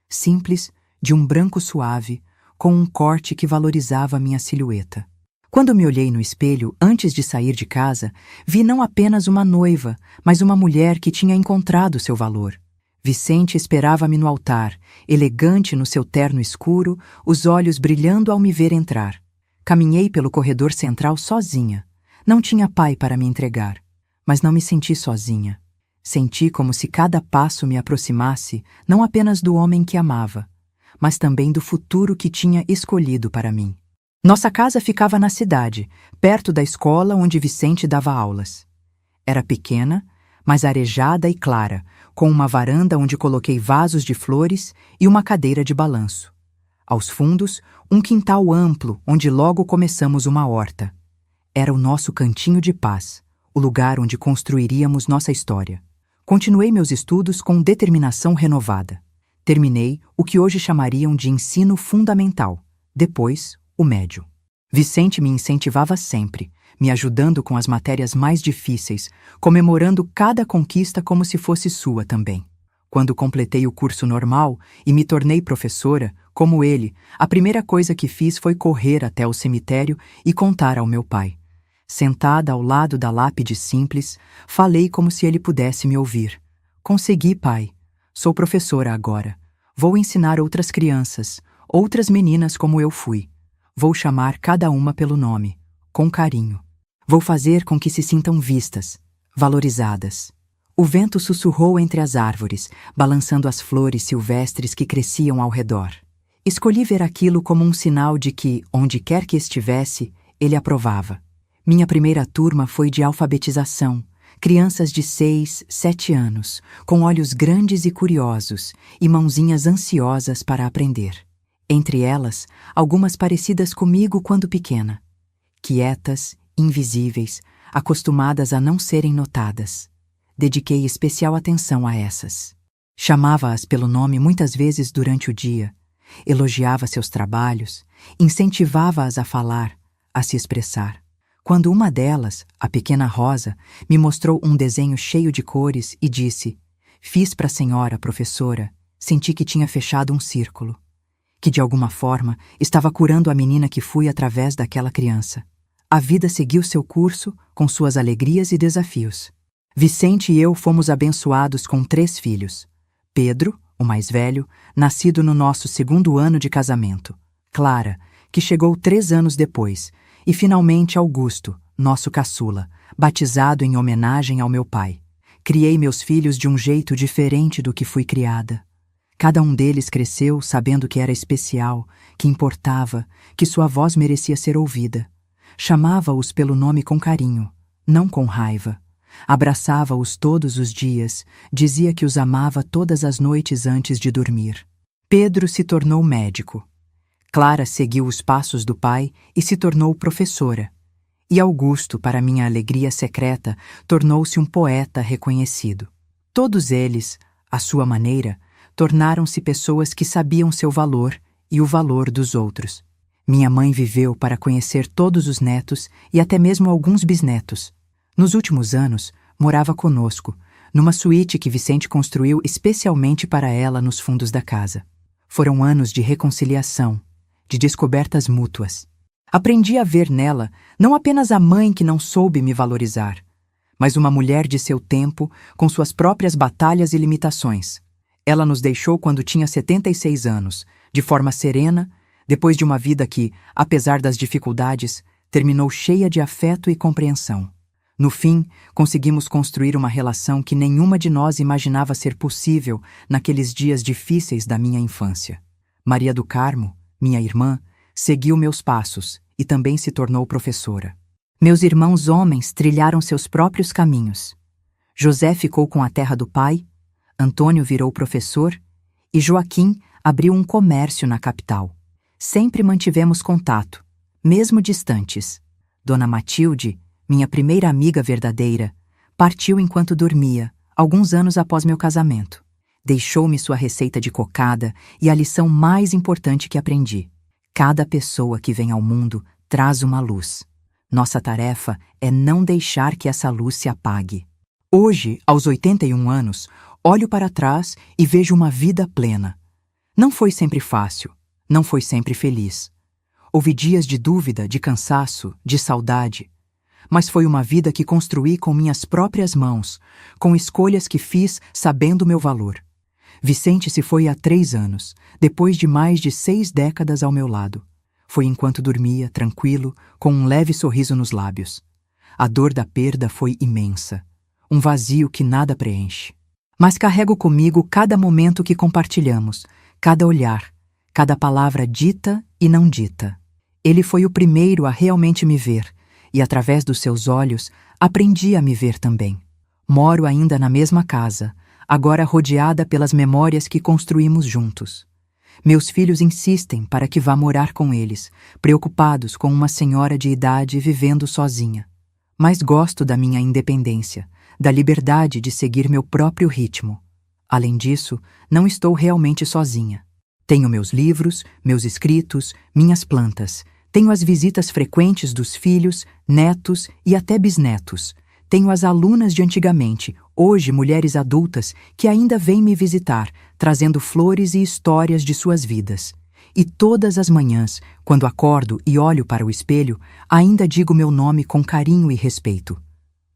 Simples, de um branco suave, com um corte que valorizava minha silhueta. Quando me olhei no espelho antes de sair de casa, vi não apenas uma noiva, mas uma mulher que tinha encontrado seu valor. Vicente esperava-me no altar, elegante no seu terno escuro, os olhos brilhando ao me ver entrar. Caminhei pelo corredor central sozinha. Não tinha pai para me entregar, mas não me senti sozinha. Senti como se cada passo me aproximasse não apenas do homem que amava, mas também do futuro que tinha escolhido para mim. Nossa casa ficava na cidade, perto da escola onde Vicente dava aulas. Era pequena, mas arejada e clara, com uma varanda onde coloquei vasos de flores e uma cadeira de balanço. Aos fundos, um quintal amplo onde logo começamos uma horta. Era o nosso cantinho de paz, o lugar onde construiríamos nossa história. Continuei meus estudos com determinação renovada. Terminei o que hoje chamariam de ensino fundamental, depois o médio. Vicente me incentivava sempre, me ajudando com as matérias mais difíceis, comemorando cada conquista como se fosse sua também. Quando completei o curso normal e me tornei professora, como ele, a primeira coisa que fiz foi correr até o cemitério e contar ao meu pai. Sentada ao lado da lápide simples, falei como se ele pudesse me ouvir. Consegui, pai. Sou professora agora. Vou ensinar outras crianças, outras meninas como eu fui. Vou chamar cada uma pelo nome, com carinho. Vou fazer com que se sintam vistas, valorizadas. O vento sussurrou entre as árvores, balançando as flores silvestres que cresciam ao redor. Escolhi ver aquilo como um sinal de que, onde quer que estivesse, ele aprovava. Minha primeira turma foi de alfabetização, crianças de 6, 7 anos, com olhos grandes e curiosos e mãozinhas ansiosas para aprender. Entre elas, algumas parecidas comigo quando pequena. Quietas, invisíveis, acostumadas a não serem notadas. Dediquei especial atenção a essas. Chamava-as pelo nome muitas vezes durante o dia, elogiava seus trabalhos, incentivava-as a falar, a se expressar. Quando uma delas, a pequena Rosa, me mostrou um desenho cheio de cores e disse: "Fiz para a senhora, professora", senti que tinha fechado um círculo. Que de alguma forma estava curando a menina que fui através daquela criança. A vida seguiu seu curso, com suas alegrias e desafios. Vicente e eu fomos abençoados com 3 filhos. Pedro, o mais velho, nascido no nosso 2º ano de casamento. Clara, que chegou 3 anos depois. E finalmente Augusto, nosso caçula, batizado em homenagem ao meu pai. Criei meus filhos de um jeito diferente do que fui criada. Cada um deles cresceu sabendo que era especial, que importava, que sua voz merecia ser ouvida. Chamava-os pelo nome com carinho, não com raiva. Abraçava-os todos os dias, dizia que os amava todas as noites antes de dormir. Pedro se tornou médico. Clara seguiu os passos do pai e se tornou professora. E Augusto, para minha alegria secreta, tornou-se um poeta reconhecido. Todos eles, à sua maneira, tornaram-se pessoas que sabiam seu valor e o valor dos outros. Minha mãe viveu para conhecer todos os netos e até mesmo alguns bisnetos. Nos últimos anos, morava conosco, numa suíte que Vicente construiu especialmente para ela nos fundos da casa. Foram anos de reconciliação, de descobertas mútuas. Aprendi a ver nela não apenas a mãe que não soube me valorizar, mas uma mulher de seu tempo, com suas próprias batalhas e limitações. Ela nos deixou quando tinha 76 anos, de forma serena, depois de uma vida que, apesar das dificuldades, terminou cheia de afeto e compreensão. No fim, conseguimos construir uma relação que nenhuma de nós imaginava ser possível naqueles dias difíceis da minha infância. Maria do Carmo, minha irmã, seguiu meus passos e também se tornou professora. Meus irmãos homens trilharam seus próprios caminhos. José ficou com a terra do pai, Antônio virou professor e Joaquim abriu um comércio na capital. Sempre mantivemos contato, mesmo distantes. Dona Matilde, minha primeira amiga verdadeira, partiu enquanto dormia, alguns anos após meu casamento. Deixou-me sua receita de cocada e a lição mais importante que aprendi. Cada pessoa que vem ao mundo traz uma luz. Nossa tarefa é não deixar que essa luz se apague. Hoje, aos 81 anos, olho para trás e vejo uma vida plena. Não foi sempre fácil, não foi sempre feliz. Houve dias de dúvida, de cansaço, de saudade. Mas foi uma vida que construí com minhas próprias mãos, com escolhas que fiz sabendo meu valor. Vicente se foi há 3 anos, depois de mais de 6 décadas ao meu lado. Foi enquanto dormia, tranquilo, com um leve sorriso nos lábios. A dor da perda foi imensa, um vazio que nada preenche. Mas carrego comigo cada momento que compartilhamos, cada olhar, cada palavra dita e não dita. Ele foi o primeiro a realmente me ver, e através dos seus olhos aprendi a me ver também. Moro ainda na mesma casa, agora rodeada pelas memórias que construímos juntos. Meus filhos insistem para que vá morar com eles, preocupados com uma senhora de idade vivendo sozinha. Mas gosto da minha independência, da liberdade de seguir meu próprio ritmo. Além disso, não estou realmente sozinha. Tenho meus livros, meus escritos, minhas plantas. Tenho as visitas frequentes dos filhos, netos e até bisnetos. Tenho as alunas de antigamente, hoje mulheres adultas, que ainda vêm me visitar, trazendo flores e histórias de suas vidas. E todas as manhãs, quando acordo e olho para o espelho, ainda digo meu nome com carinho e respeito.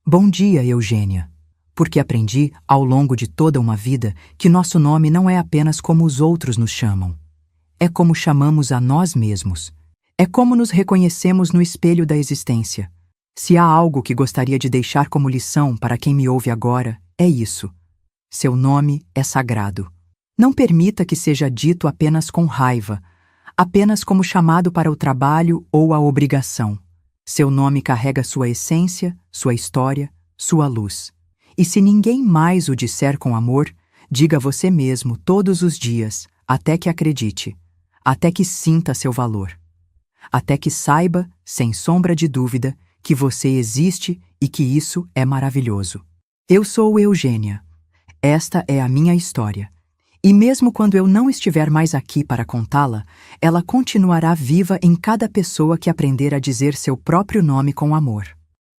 Bom dia, Eugênia. Porque aprendi, ao longo de toda uma vida, que nosso nome não é apenas como os outros nos chamam. É como chamamos a nós mesmos. É como nos reconhecemos no espelho da existência. Se há algo que gostaria de deixar como lição para quem me ouve agora, é isso. Seu nome é sagrado. Não permita que seja dito apenas com raiva, apenas como chamado para o trabalho ou a obrigação. Seu nome carrega sua essência, sua história, sua luz. E se ninguém mais o disser com amor, diga a você mesmo todos os dias, até que acredite, até que sinta seu valor, até que saiba, sem sombra de dúvida, que você existe e que isso é maravilhoso. Eu sou Eugênia. Esta é a minha história. E mesmo quando eu não estiver mais aqui para contá-la, ela continuará viva em cada pessoa que aprender a dizer seu próprio nome com amor.